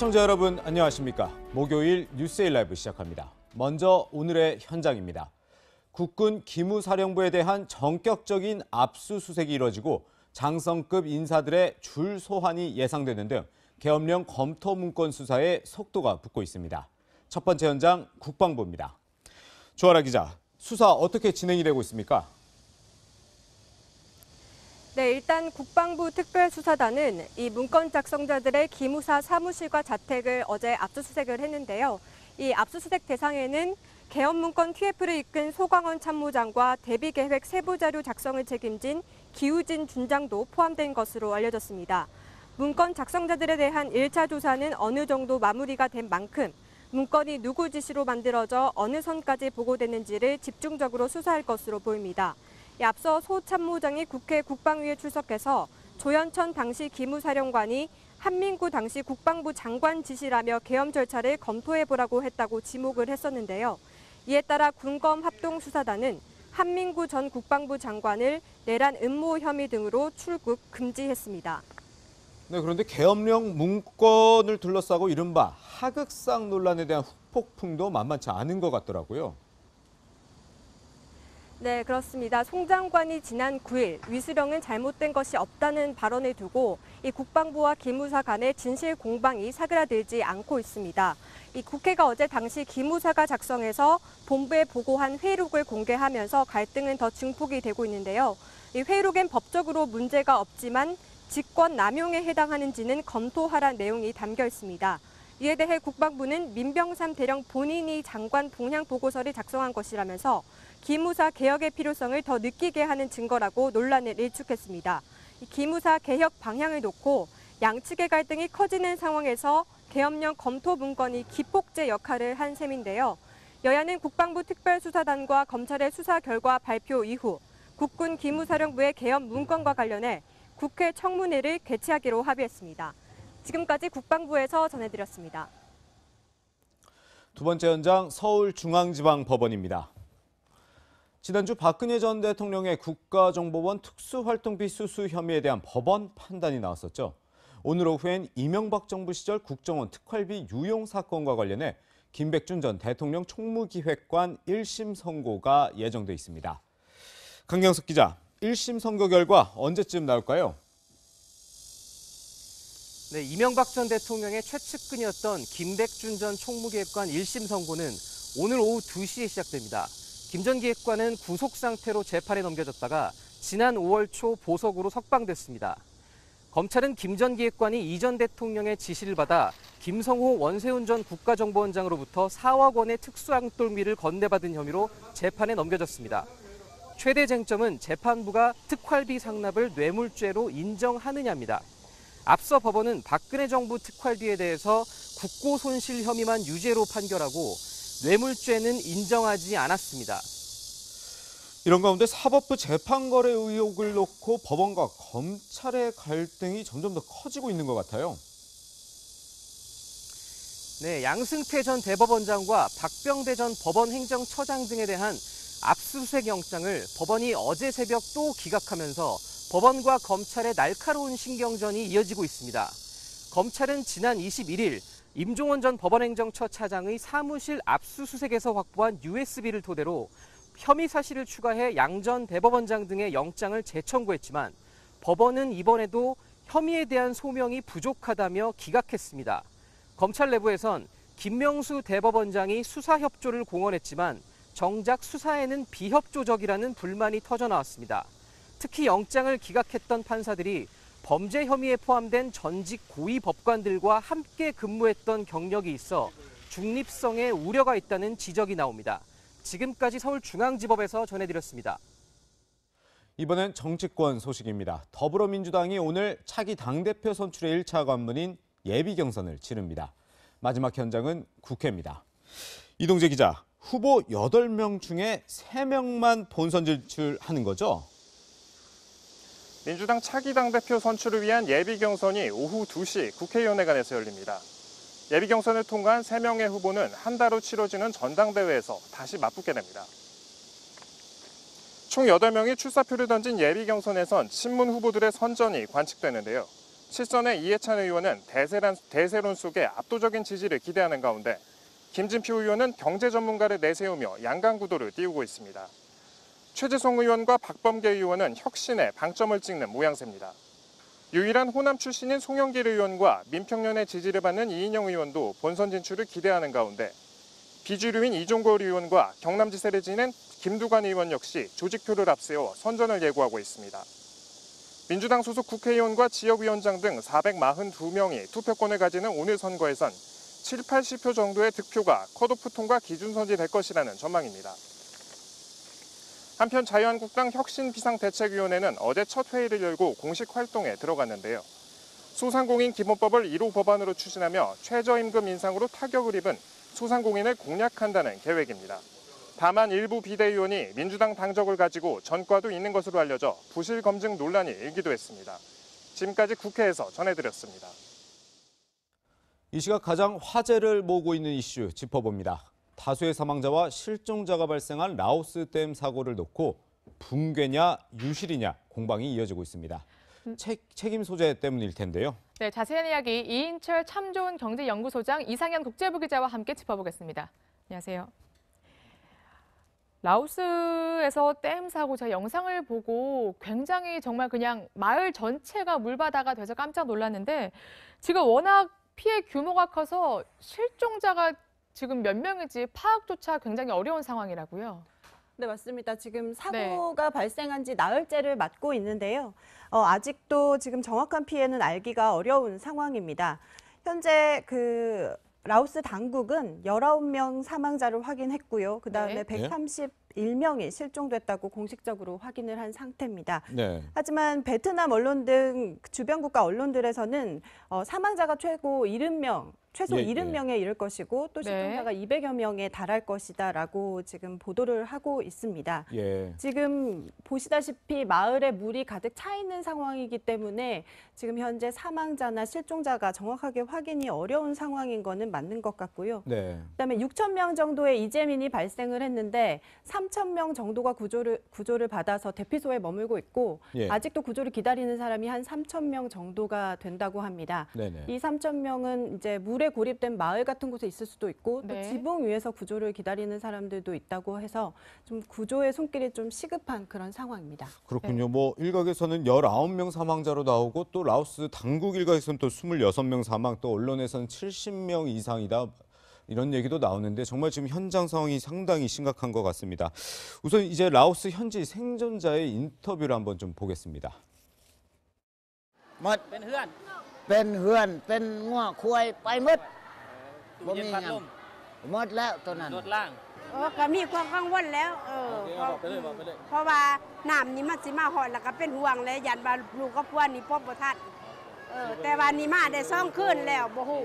시청자 여러분 안녕하십니까. 목요일 뉴스에일 라이브 시작합니다. 먼저 오늘의 현장입니다. 국군 기무사령부에 대한 전격적인 압수수색이 이뤄지고 장성급 인사들의 줄 소환이 예상되는 등 계엄령 검토 문건 수사에 속도가 붙고 있습니다. 첫 번째 현장 국방부입니다. 조아라 기자, 수사 어떻게 진행이 되고 있습니까? 네, 일단 국방부 특별수사단은 이 문건 작성자들의 기무사 사무실과 자택을 어제 압수수색을 했는데요. 이 압수수색 대상에는 계엄 문건 TF를 이끈 소광원 참모장과 대비계획 세부자료 작성을 책임진 기우진 준장도 포함된 것으로 알려졌습니다. 문건 작성자들에 대한 1차 조사는 어느 정도 마무리가 된 만큼 문건이 누구 지시로 만들어져 어느 선까지 보고됐는지를 집중적으로 수사할 것으로 보입니다. 앞서 소 참모장이 국회 국방위에 출석해서 조현천 당시 기무사령관이 한민구 당시 국방부 장관 지시라며 계엄 절차를 검토해보라고 했다고 지목을 했었는데요. 이에 따라 군검합동수사단은 한민구 전 국방부 장관을 내란 음모 혐의 등으로 출국 금지했습니다. 네, 그런데 계엄령 문건을 둘러싸고 이른바 하극상 논란에 대한 후폭풍도 만만치 않은 것 같더라고요. 네, 그렇습니다. 송 장관이 지난 9일 위수령은 잘못된 것이 없다는 발언을 두고 이 국방부와 기무사 간의 진실 공방이 사그라들지 않고 있습니다. 이 국회가 어제 당시 기무사가 작성해서 본부에 보고한 회의록을 공개하면서 갈등은 더 증폭이 되고 있는데요. 이 회의록엔 법적으로 문제가 없지만 직권 남용에 해당하는지는 검토하라는 내용이 담겨 있습니다. 이에 대해 국방부는 민병삼 대령 본인이 장관 동향 보고서를 작성한 것이라면서 기무사 개혁의 필요성을 더 느끼게 하는 증거라고 논란을 일축했습니다. 기무사 개혁 방향을 놓고 양측의 갈등이 커지는 상황에서 계엄령 검토 문건이 기폭제 역할을 한 셈인데요. 여야는 국방부 특별수사단과 검찰의 수사 결과 발표 이후 국군 기무사령부의 계엄 문건과 관련해 국회 청문회를 개최하기로 합의했습니다. 지금까지 국방부에서 전해드렸습니다. 두 번째 현장 서울중앙지방법원입니다. 지난주 박근혜 전 대통령의 국가정보원 특수활동비 수수 혐의에 대한 법원 판단이 나왔었죠. 오늘 오후엔 이명박 정부 시절 국정원 특활비 유용 사건과 관련해 김백준 전 대통령 총무기획관 1심 선고가 예정돼 있습니다. 강경석 기자, 1심 선고 결과 언제쯤 나올까요? 네, 이명박 전 대통령의 최측근이었던 김백준 전 총무기획관 1심 선고는 오늘 오후 2시에 시작됩니다. 김 전 기획관은 구속 상태로 재판에 넘겨졌다가 지난 5월 초 보석으로 석방됐습니다. 검찰은 김 전 기획관이 이 전 대통령의 지시를 받아 김성호 원세훈 전 국가정보원장으로부터 4억 원의 특수항돌미를 건네받은 혐의로 재판에 넘겨졌습니다. 최대 쟁점은 재판부가 특활비 상납을 뇌물죄로 인정하느냐입니다. 앞서 법원은 박근혜 정부 특활비에 대해서 국고손실 혐의만 유죄로 판결하고 뇌물죄는 인정하지 않았습니다. 이런 가운데 사법부 재판거래 의혹을 놓고 법원과 검찰의 갈등이 점점 더 커지고 있는 것 같아요. 네, 양승태 전 대법원장과 박병대 전 법원행정처장 등에 대한 압수수색 영장을 법원이 어제 새벽 또 기각하면서 법원과 검찰의 날카로운 신경전이 이어지고 있습니다. 검찰은 지난 21일 임종원 전 법원행정처 차장의 사무실 압수수색에서 확보한 USB를 토대로 혐의 사실을 추가해 양 전 대법원장 등의 영장을 재청구했지만 법원은 이번에도 혐의에 대한 소명이 부족하다며 기각했습니다. 검찰 내부에선 김명수 대법원장이 수사 협조를 공언했지만 정작 수사에는 비협조적이라는 불만이 터져나왔습니다. 특히 영장을 기각했던 판사들이 범죄 혐의에 포함된 전직 고위 법관들과 함께 근무했던 경력이 있어 중립성에 우려가 있다는 지적이 나옵니다. 지금까지 서울중앙지법에서 전해드렸습니다. 이번엔 정치권 소식입니다. 더불어민주당이 오늘 차기 당대표 선출의 1차 관문인 예비경선을 치릅니다. 마지막 현장은 국회입니다. 이동재 기자, 후보 8명 중에 3명만 본선 진출하는 거죠? 민주당 차기 당대표 선출을 위한 예비경선이 오후 2시 국회의원회관에서 열립니다. 예비경선을 통과한 3명의 후보는 한 달 후 치러지는 전당대회에서 다시 맞붙게 됩니다. 총 8명이 출사표를 던진 예비경선에선 친문 후보들의 선전이 관측되는데요. 실선의 이해찬 의원은 대세론 속에 압도적인 지지를 기대하는 가운데 김진표 의원은 경제 전문가를 내세우며 양강 구도를 띄우고 있습니다. 최재성 의원과 박범계 의원은 혁신에 방점을 찍는 모양새입니다. 유일한 호남 출신인 송영길 의원과 민평련의 지지를 받는 이인영 의원도 본선 진출을 기대하는 가운데 비주류인 이종걸 의원과 경남지사를 지낸 김두관 의원 역시 조직표를 앞세워 선전을 예고하고 있습니다. 민주당 소속 국회의원과 지역위원장 등 442명이 투표권을 가지는 오늘 선거에선 7, 80표 정도의 득표가 컷오프 통과 기준선이 될 것이라는 전망입니다. 한편 자유한국당 혁신비상대책위원회는 어제 첫 회의를 열고 공식 활동에 들어갔는데요. 소상공인 기본법을 1호 법안으로 추진하며 최저임금 인상으로 타격을 입은 소상공인을 공략한다는 계획입니다. 다만 일부 비대위원이 민주당 당적을 가지고 전과도 있는 것으로 알려져 부실 검증 논란이 일기도 했습니다. 지금까지 국회에서 전해드렸습니다. 이 시각 가장 화제를 모으고 있는 이슈 짚어봅니다. 다수의 사망자와 실종자가 발생한 라오스 댐 사고를 놓고 붕괴냐 유실이냐 공방이 이어지고 있습니다. 책임 소재 때문일 텐데요. 네, 자세한 이야기 이인철 참 좋은 경제연구소장 이상현 국제부 기자와 함께 짚어보겠습니다. 안녕하세요. 라오스에서 댐 사고 제가 영상을 보고 굉장히 정말 그냥 마을 전체가 물바다가 돼서 깜짝 놀랐는데 지금 워낙 피해 규모가 커서 실종자가 지금 몇 명인지 파악조차 굉장히 어려운 상황이라고요. 네, 맞습니다. 지금 사고가 발생한 지 나흘째를 맞고 있는데요. 아직도 지금 정확한 피해는 알기가 어려운 상황입니다. 현재 라오스 당국은 19명 사망자를 확인했고요. 그다음에 네. 131명이 실종됐다고 공식적으로 확인을 한 상태입니다. 네. 하지만 베트남 언론 등 주변 국가 언론들에서는 사망자가 최소 예, 70명에 이를 것이고 또 실종자가 200여 명에 달할 것이다라고 지금 보도를 하고 있습니다. 예. 지금 보시다시피 마을에 물이 가득 차 있는 상황이기 때문에 지금 현재 사망자나 실종자가 정확하게 확인이 어려운 상황인 거는 맞는 것 같고요. 네. 그다음에 6천 명 정도의 이재민이 발생을 했는데 3천 명 정도가 구조를 받아서 대피소에 머물고 있고 예. 아직도 구조를 기다리는 사람이 한 3천 명 정도가 된다고 합니다. 네네. 이 3천 명은 이제 물에 고립된 마을 같은 곳에 있을 수도 있고 또 네. 지붕 위에서 구조를 기다리는 사람들도 있다고 해서 좀 구조의 손길이 좀 시급한 그런 상황입니다. 그렇군요. 뭐 일각에서는 19명 사망자로 나오고 또 라오스 당국 일각에서는 또 26명 사망, 또 언론에서는 70명 이상이다. 이런 얘기도 나오는데 정말 지금 현장 상황이 상당히 심각한 것 같습니다. 우선 이제 라오스 현지 생존자의 인터뷰를 한번 좀 보겠습니다. หมดเป็นเฮือนเป็นงัวควายไปหมดบ่มีหยังหมดแล้วตัวนั้น ก็มีความกังวลแล้วเพราะว่าน้ำนี่มันสิมาหอดแล้วก็เป็นห่วงเลยยันว่าลูกกับพวนี่พบบ่ทันแต่ว่านี่มาได้2 คืนแล้วบ่ฮู้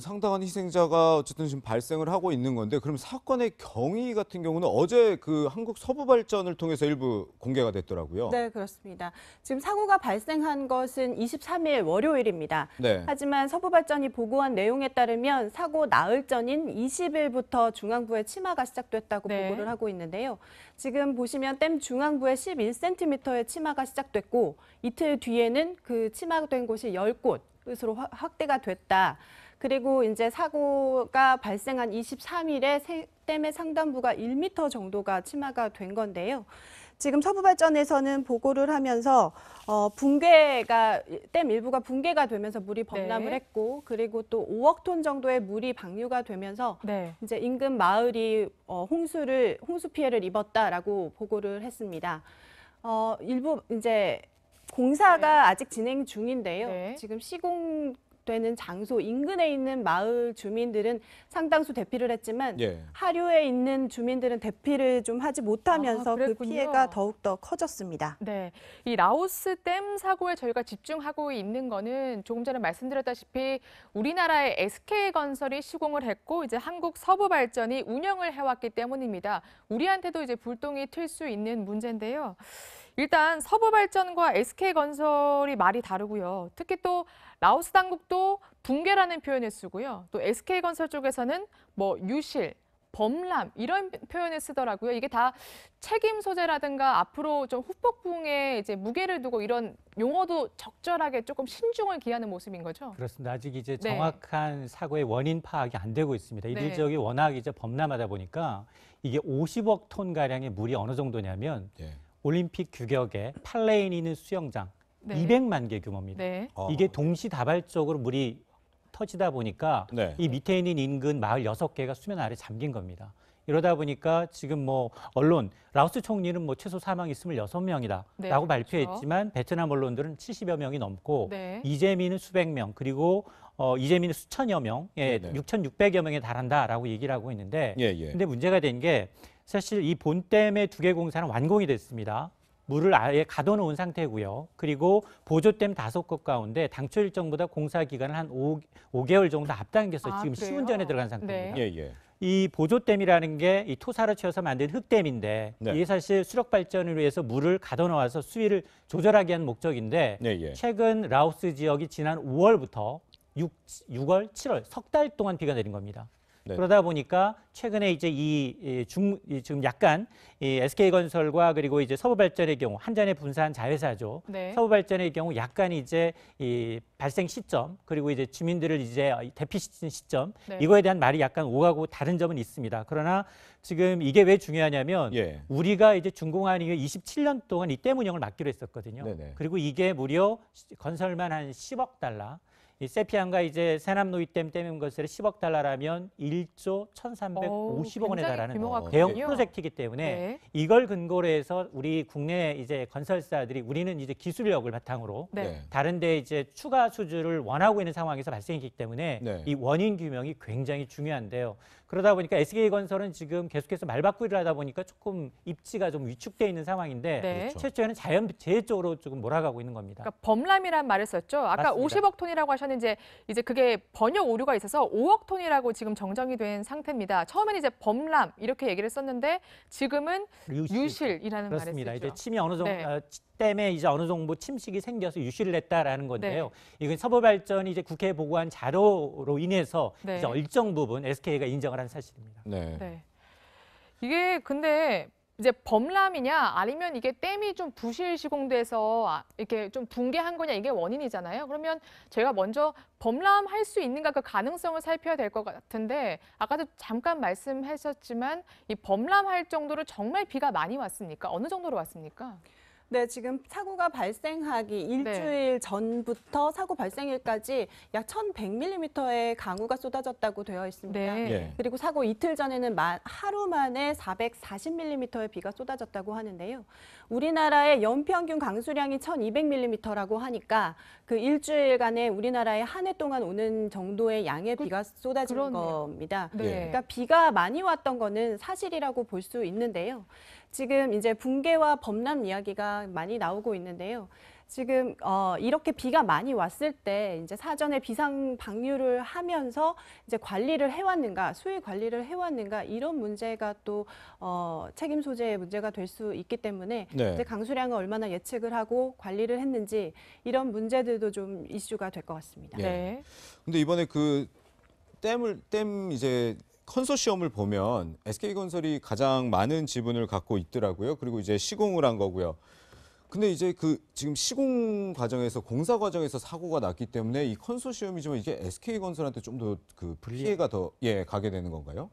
상당한 희생자가 어쨌든 지금 발생을 하고 있는 건데, 그럼 사건의 경위 같은 경우는 어제 그 한국 서부발전을 통해서 일부 공개가 됐더라고요. 네, 그렇습니다. 지금 사고가 발생한 것은 23일 월요일입니다. 네. 하지만 서부발전이 보고한 내용에 따르면 사고 나흘 전인 20일부터 중앙부에 침하가 시작됐다고 네. 보고를 하고 있는데요. 지금 보시면 댐 중앙부에 11cm의 침하가 시작됐고 이틀 뒤에는 그 침하된 곳이 10곳으로 확대가 됐다. 그리고 이제 사고가 발생한 23일에 댐의 상단부가 1m 정도가 침하가 된 건데요. 지금 서부발전에서는 보고를 하면서 댐 일부가 붕괴가 되면서 물이 범람을 네. 했고, 그리고 또 5억 톤 정도의 물이 방류가 되면서 네. 이제 인근 마을이 홍수 피해를 입었다라고 보고를 했습니다. 일부 이제 공사가 아직 진행 중인데요. 네. 지금 시공되는 장소 인근에 있는 마을 주민들은 상당수 대피를 했지만 예. 하류에 있는 주민들은 대피를 좀 하지 못하면서 그 그랬군요. 피해가 더욱더 커졌습니다. 네, 이 라오스 댐 사고에 저희가 집중하고 있는 거는 조금 전에 말씀드렸다시피 우리나라의 SK건설이 시공을 했고 이제 한국 서부발전이 운영을 해왔기 때문입니다. 우리한테도 이제 불똥이 튈 수 있는 문제인데요. 일단 서부발전과 SK건설이 말이 다르고요. 특히 또 라오스 당국도 붕괴라는 표현을 쓰고요. 또 SK건설 쪽에서는 뭐 유실, 범람 이런 표현을 쓰더라고요. 이게 다 책임 소재라든가 앞으로 좀 후폭풍에 이제 무게를 두고 이런 용어도 적절하게 조금 신중을 기하는 모습인 거죠. 그렇습니다. 아직 이제 네. 정확한 사고의 원인 파악이 안 되고 있습니다. 이들 네. 지역이 워낙 이제 범람하다 보니까 이게 50억 톤 가량의 물이 어느 정도냐면 예. 올림픽 규격의 8레인 있는 수영장 네. 200만 개 규모입니다. 네. 이게 동시다발적으로 물이 터지다 보니까 네. 이 밑에 있는 인근 마을 6개가 수면 아래 잠긴 겁니다. 이러다 보니까 지금 뭐 언론 라오스 총리는 뭐 최소 사망 있으면 6명이다라고 네, 발표했지만 베트남 언론들은 70여 명이 넘고 네. 이재민은 수백 명 그리고 이재민은 수천여 명, 예, 네네. 6,600여 명에 달한다라고 얘기를 하고 있는데 예, 예. 근데 문제가 된 게 사실 이 본댐의 2개 공사는 완공이 됐습니다. 물을 아예 가둬놓은 상태고요. 그리고 보조댐 5곳 가운데 당초 일정보다 공사 기간을 한 5개월 정도 앞당겨서 아, 지금 그래요? 시운전에 들어간 상태입니다. 네. 예, 예. 이 보조댐이라는 게 이 토사로 치어서 만든 흑댐인데 네. 이게 사실 수력 발전을 위해서 물을 가둬놓아서 수위를 조절하기 위한 목적인데 예, 예. 최근 라오스 지역이 지난 5월부터 6월, 7월 석 달 동안 비가 내린 겁니다. 네. 그러다 보니까 최근에 이제 지금 약간 이 SK건설과 그리고 이제 서부발전의 경우 한 잔에 분사한 자회사죠. 네. 서부발전의 경우 약간 이제 이 발생 시점 그리고 이제 주민들을 이제 대피시킨 시점 네. 이거에 대한 말이 약간 오가고 다른 점은 있습니다. 그러나 지금 이게 왜 중요하냐면 예. 우리가 이제 준공한 이후 27년 동안 이 댐 운영을 맡기로 했었거든요. 네네. 그리고 이게 무려 건설만 한 10억 달러. 이 세피안과 이제 세남노이댐 댐 건설이 10억 달러라면 1조 1,350억 원에 굉장히 달하는 규모가 대형 크군요. 프로젝트이기 때문에 네. 이걸 근거로 해서 우리 국내 이제 건설사들이 우리는 이제 기술력을 바탕으로 네. 네. 다른데 이제 추가 수주를 원하고 있는 상황에서 발생했기 때문에 네. 이 원인 규명이 굉장히 중요한데요. 그러다 보니까 SK건설은 지금 계속해서 말바꾸기를 하다 보니까 조금 입지가 좀 위축돼 있는 상황인데 네. 그렇죠. 최초에는 자연재해 쪽으로 조금 몰아가고 있는 겁니다. 그러니까 범람이란 말을 썼죠. 아까 맞습니다. 50억 톤이라고 하셨는데 이제 그게 번역 오류가 있어서 5억 톤이라고 지금 정정이 된 상태입니다. 처음에는 이제 범람 이렇게 얘기를 썼는데 지금은 유실이라는 말을 그렇습니다. 쓰죠. 이제 침이 어느 정도 네. 댐에 이제 어느 정도 침식이 생겨서 유실을 했다라는 건데요. 네. 이건 서부발전이 이제 국회에 보고한 자료로 인해서 네. 이제 일정 부분 SK가 인정을 한 사실입니다. 네. 네. 이게 근데 이제 범람이냐 아니면 이게 댐이 좀 부실 시공돼서 이렇게 좀 붕괴한 거냐 이게 원인이잖아요. 그러면 저희가 먼저 범람할 수 있는가 그 가능성을 살펴야 될 것 같은데 아까도 잠깐 말씀하셨지만 이 범람할 정도로 정말 비가 많이 왔습니까? 어느 정도로 왔습니까? 네, 지금 사고가 발생하기 일주일 전부터 사고 발생일까지 약 1,100mm의 강우가 쏟아졌다고 되어 있습니다. 네. 예. 그리고 사고 이틀 전에는 하루 만에 440mm의 비가 쏟아졌다고 하는데요. 우리나라의 연평균 강수량이 1,200mm라고 하니까 그 일주일간에 우리나라에 한 해 동안 오는 정도의 양의 비가 쏟아진 그러네요. 겁니다. 네. 그러니까 비가 많이 왔던 거는 사실이라고 볼 수 있는데요. 지금 이제 붕괴와 범람 이야기가 많이 나오고 있는데요. 지금 이렇게 비가 많이 왔을 때 이제 사전에 비상 방류를 하면서 이제 관리를 해왔는가, 수위 관리를 해왔는가 이런 문제가 또 책임 소재의 문제가 될 수 있기 때문에 네. 이제 강수량을 얼마나 예측을 하고 관리를 했는지 이런 문제들도 좀 이슈가 될 것 같습니다. 예. 네. 근데 이번에 그 댐 이제 컨소시엄을 보면 SK건설이 가장 많은 지분을 갖고 있더라고요. 그리고 이제 시공을 한 거고요. 근데 이제 그 지금 시공 과정에서 공사 과정에서 사고가 났기 때문에 이 컨소시엄이지만 이게 SK건설한테 좀 더 그 피해가 더 가게 되는 건가요?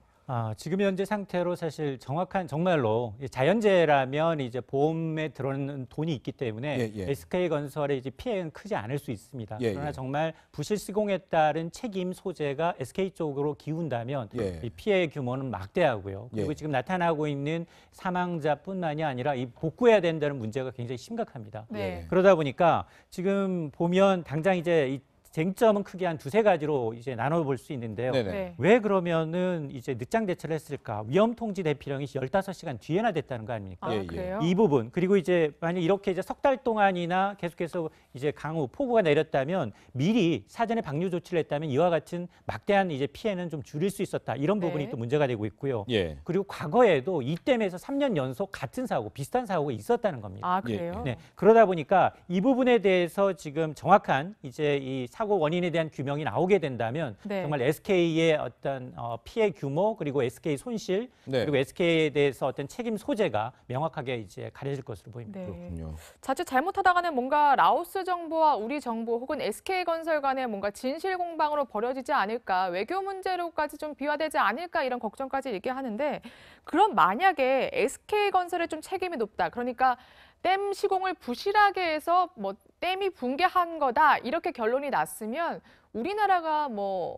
지금 현재 상태로 사실 정확한 정말로 자연재해라면 이제 보험에 들어오는 돈이 있기 때문에 예, 예. SK건설의 이제 피해는 크지 않을 수 있습니다. 예, 그러나 예. 정말 부실 시공에 따른 책임 소재가 SK 쪽으로 기운다면 예. 이 피해의 규모는 막대하고요. 그리고 예. 지금 나타나고 있는 사망자뿐만이 아니라 이 복구해야 된다는 문제가 굉장히 심각합니다. 네. 그러다 보니까 지금 보면 당장 이제 이 쟁점은 크게 한 두세 가지로 이제 나눠볼 수 있는데요. 네네. 네. 왜 그러면은 이제 늦장 대처를 했을까? 위험 통지 대피령이 15시간 뒤에나 됐다는 거 아닙니까? 아, 예, 예. 그래요? 이 부분 그리고 이제 만약 이렇게 이제 석 달 동안이나 계속해서 이제 강우 폭우가 내렸다면 미리 사전에 방류 조치를 했다면 이와 같은 막대한 이제 피해는 좀 줄일 수 있었다. 이런 부분이 네. 또 문제가 되고 있고요. 예. 그리고 과거에도 이 댐에서 3년 연속 같은 사고, 비슷한 사고가 있었다는 겁니다. 아, 그래요? 네, 그러다 보니까 이 부분에 대해서 지금 정확한 이제 이 사고 사고 원인에 대한 규명이 나오게 된다면 네. 정말 SK의 어떤 피해 규모 그리고 SK 손실 네. 그리고 SK에 대해서 어떤 책임 소재가 명확하게 이제 가려질 것으로 보입니다. 네. 그렇군요. 자칫 잘못하다가는 뭔가 라오스 정부와 우리 정부 혹은 SK건설 간의 뭔가 진실 공방으로 벌어지지 않을까, 외교 문제로까지 좀 비화되지 않을까 이런 걱정까지 얘기하는데, 그럼 만약에 SK건설의 좀 책임이 높다. 그러니까 댐 시공을 부실하게 해서 뭐 댐이 붕괴한 거다 이렇게 결론이 났으면 우리나라가 뭐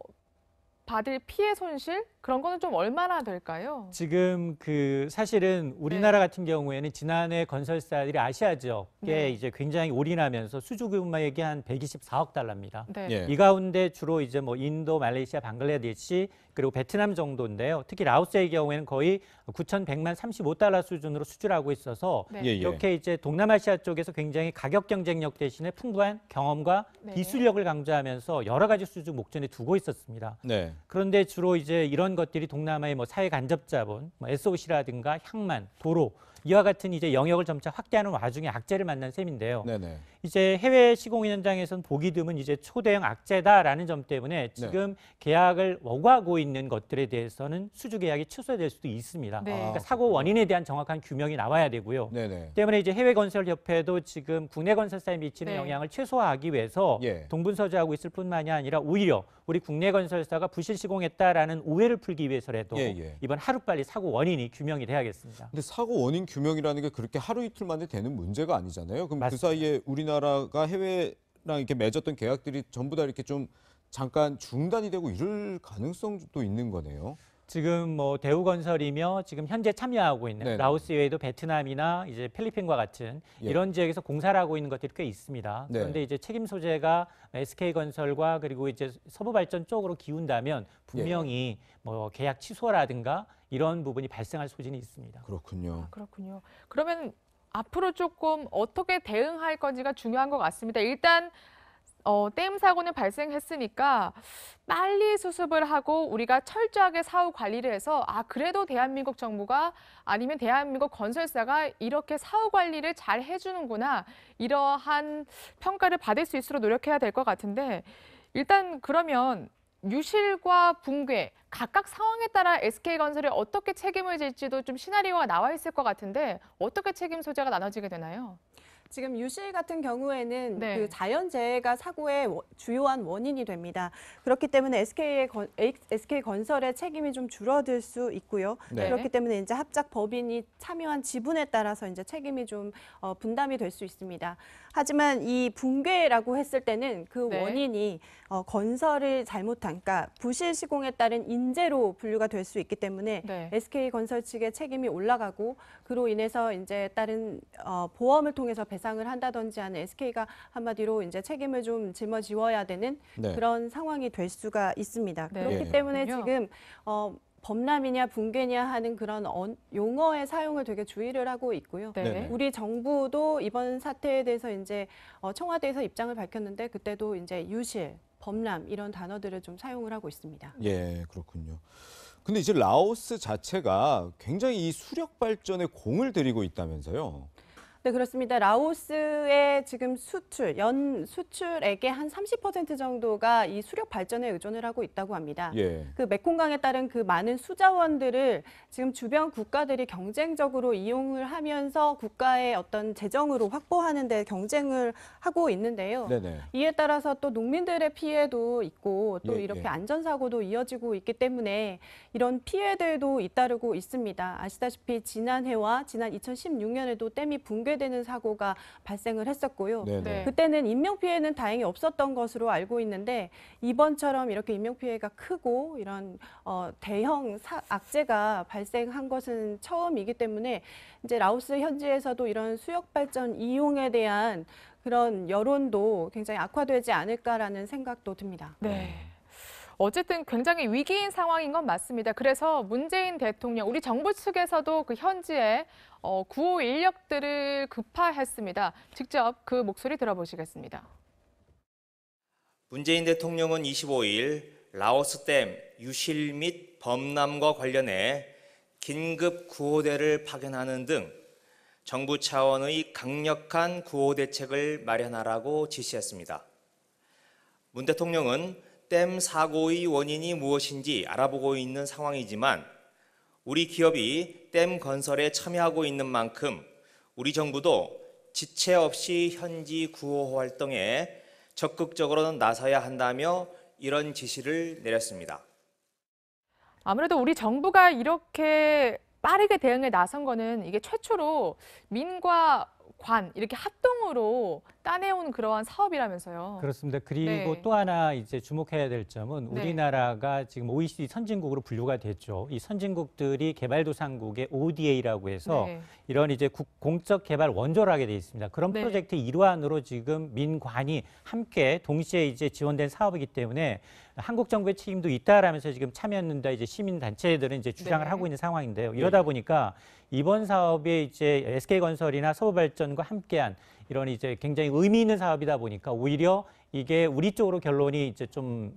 받을 피해 손실 그런 거는 좀 얼마나 될까요? 지금 사실은 우리나라 같은 경우에는 지난해 건설사들이 아시아 지역에 네. 이제 굉장히 올인하면서 수주 규모액이 한 124억 달러입니다. 네. 예. 이 가운데 주로 이제 뭐 인도, 말레이시아, 방글라데시 그리고 베트남 정도인데요. 특히 라오스의 경우에는 거의 9,100만 35달러 수준으로 수주를 하고 있어서 네. 예, 예. 이렇게 이제 동남아시아 쪽에서 굉장히 가격 경쟁력 대신에 풍부한 경험과 네. 기술력을 강조하면서 여러 가지 수주 목전에 두고 있었습니다. 네. 그런데 주로 이제 이런 것들이 동남아의 뭐 사회 간접 자본, 뭐 SOC라든가 향만, 도로 이와 같은 이제 영역을 점차 확대하는 와중에 악재를 만난 셈인데요. 네네. 이제 해외 시공 현장에서는 보기 드문 이제 초대형 악재다라는 점 때문에 지금 계약을 오가고 있는 것들에 대해서는 수주 계약이 취소될 수도 있습니다. 네. 그러니까 사고 원인에 대한 정확한 규명이 나와야 되고요. 네네. 때문에 이제 해외 건설 협회도 지금 국내 건설사에 미치는 네. 영향을 최소화하기 위해서 예. 동분서주하고 있을 뿐만이 아니라 오히려 우리 국내 건설사가 부실 시공했다라는 오해를 풀기 위해서라도 예, 예. 이번 하루빨리 사고 원인이 규명이 돼야겠습니다. 근데 사고 원인 규명이라는 게 그렇게 하루 이틀 만에 되는 문제가 아니잖아요. 그럼 그 맞습니다. 사이에 우리나라가 해외랑 이렇게 맺었던 계약들이 전부 다 이렇게 좀 잠깐 중단이 되고 이럴 가능성도 있는 거네요. 지금 뭐 대우건설이며 지금 현재 참여하고 있는 네네. 라오스 외에도 베트남이나 이제 필리핀과 같은 예. 이런 지역에서 공사를 하고 있는 것들이 꽤 있습니다. 네. 그런데 이제 책임 소재가 SK건설과 그리고 이제 서부발전 쪽으로 기운다면 분명히 뭐 계약 취소라든가 이런 부분이 발생할 소진이 있습니다. 그렇군요. 그렇군요. 그러면 앞으로 조금 어떻게 대응할 건지가 중요한 것 같습니다. 일단 댐 사고는 발생했으니까 빨리 수습을 하고 우리가 철저하게 사후 관리를 해서 그래도 대한민국 정부가 아니면 대한민국 건설사가 이렇게 사후 관리를 잘 해주는구나 이러한 평가를 받을 수 있도록 노력해야 될 것 같은데 일단 그러면 유실과 붕괴 각각 상황에 따라 SK건설이 어떻게 책임을 질지도 좀 시나리오가 나와 있을 것 같은데 어떻게 책임 소재가 나눠지게 되나요? 지금 유실 같은 경우에는 네. 그 자연재해가 사고의 주요한 원인이 됩니다. 그렇기 때문에 SK건설의 책임이 좀 줄어들 수 있고요. 네. 그렇기 때문에 이제 합작 법인이 참여한 지분에 따라서 이제 책임이 좀 분담이 될 수 있습니다. 하지만 이 붕괴라고 했을 때는 그 네. 원인이 건설을 잘못한, 그러니까 부실 시공에 따른 인재로 분류가 될 수 있기 때문에 네. SK건설 측의 책임이 올라가고 그로 인해서 이제 다른 보험을 통해서 배상을 한다든지 하는 SK가 한마디로 이제 책임을 좀 짊어지어야 되는 네. 그런 상황이 될 수가 있습니다. 네. 그렇기 예. 때문에 그렇군요. 지금 범람이냐 붕괴냐 하는 그런 용어의 사용을 되게 주의를 하고 있고요. 네. 네네. 우리 정부도 이번 사태에 대해서 이제 청와대에서 입장을 밝혔는데 그때도 이제 유실, 범람 이런 단어들을 좀 사용을 하고 있습니다. 예, 그렇군요. 근데 이제 라오스 자체가 굉장히 이 수력 발전에 공을 들이고 있다면서요. 네, 그렇습니다. 라오스의 지금 연 수출액의 한 30% 정도가 이 수력 발전에 의존을 하고 있다고 합니다. 예. 그 메콩강에 따른 그 많은 수자원들을 지금 주변 국가들이 경쟁적으로 이용을 하면서 국가의 어떤 재정으로 확보하는 데 경쟁을 하고 있는데요. 네네. 이에 따라서 또 농민들의 피해도 있고 또 예, 이렇게 예. 안전사고도 이어지고 있기 때문에 이런 피해들도 잇따르고 있습니다. 아시다시피 지난해와 지난 2016년에도 댐이 붕괴되는 사고가 발생을 했었고요. 네네. 네. 그때는 인명피해는 다행히 없었던 것으로 알고 있는데 이번처럼 이렇게 인명피해가 크고 이런 대형 악재가 발생한 것은 처음이기 때문에 이제 라오스 현지에서도 이런 수력발전 이용에 대한 그런 여론도 굉장히 악화되지 않을까라는 생각도 듭니다. 네. 어쨌든 굉장히 위기인 상황인 건 맞습니다. 그래서 문재인 대통령, 우리 정부 측에서도 그 현지에 구호 인력들을 급파했습니다. 직접 그 목소리 들어보시겠습니다. 문재인 대통령은 25일 라오스 댐 유실 및 범람과 관련해 긴급 구호대를 파견하는 등 정부 차원의 강력한 구호 대책을 마련하라고 지시했습니다. 문 대통령은 댐 사고의 원인이 무엇인지 알아보고 있는 상황이지만 우리 기업이 댐 건설에 참여하고 있는 만큼 우리 정부도 지체 없이 현지 구호 활동에 적극적으로 나서야 한다며 이런 지시를 내렸습니다. 아무래도 우리 정부가 이렇게 빠르게 대응에 나선 거는 이게 최초로 민과 관 이렇게 합동으로 따내온 그러한 사업이라면서요. 그렇습니다. 그리고 네. 또 하나 이제 주목해야 될 점은 네. 우리나라가 지금 OECD 선진국으로 분류가 됐죠. 이 선진국들이 개발도상국의 ODA라고 해서 네. 이런 이제 공적 개발 원조를 하게 돼 있습니다. 그런 네. 프로젝트의 일환으로 지금 민관이 함께 동시에 이제 지원된 사업이기 때문에 한국 정부의 책임도 있다라면서 지금 참여했는데 이제 시민 단체들은 이제 주장을 네. 하고 있는 상황인데요. 이러다 보니까 이번 사업에 이제 SK건설이나 서부발전과 함께한 이런 이제 굉장히 의미 있는 사업이다 보니까 오히려 이게 우리 쪽으로 결론이 이제 좀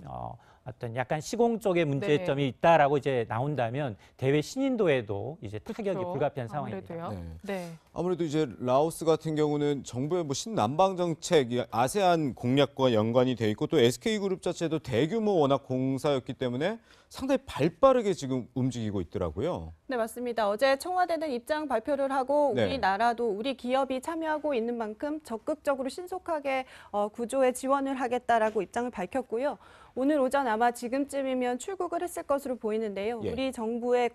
어떤 약간 시공 쪽의 문제점이 네. 있다라고 이제 나온다면 대외 신인도에도 이제 타격이 그렇죠. 불가피한 상황입니다. 아무래도요. 네. 아무래도 이제 라오스 같은 경우는 정부의 뭐 신남방 정책, 아세안 공약과 연관이 돼 있고 또 SK그룹 자체도 대규모 워낙 공사였기 때문에 상당히 발빠르게 지금 움직이고 있더라고요. 네, 맞습니다. 어제 청와대는 입장 발표를 하고 네. 우리나라도 우리 기업이 참여하고 있는 만큼 적극적으로 신속하게 구조에 지원을 하겠다라고 입장을 밝혔고요. 오늘 오전 아마 지금쯤이면 출국을 했을 것으로 보이는데요. 예. 우리 정부의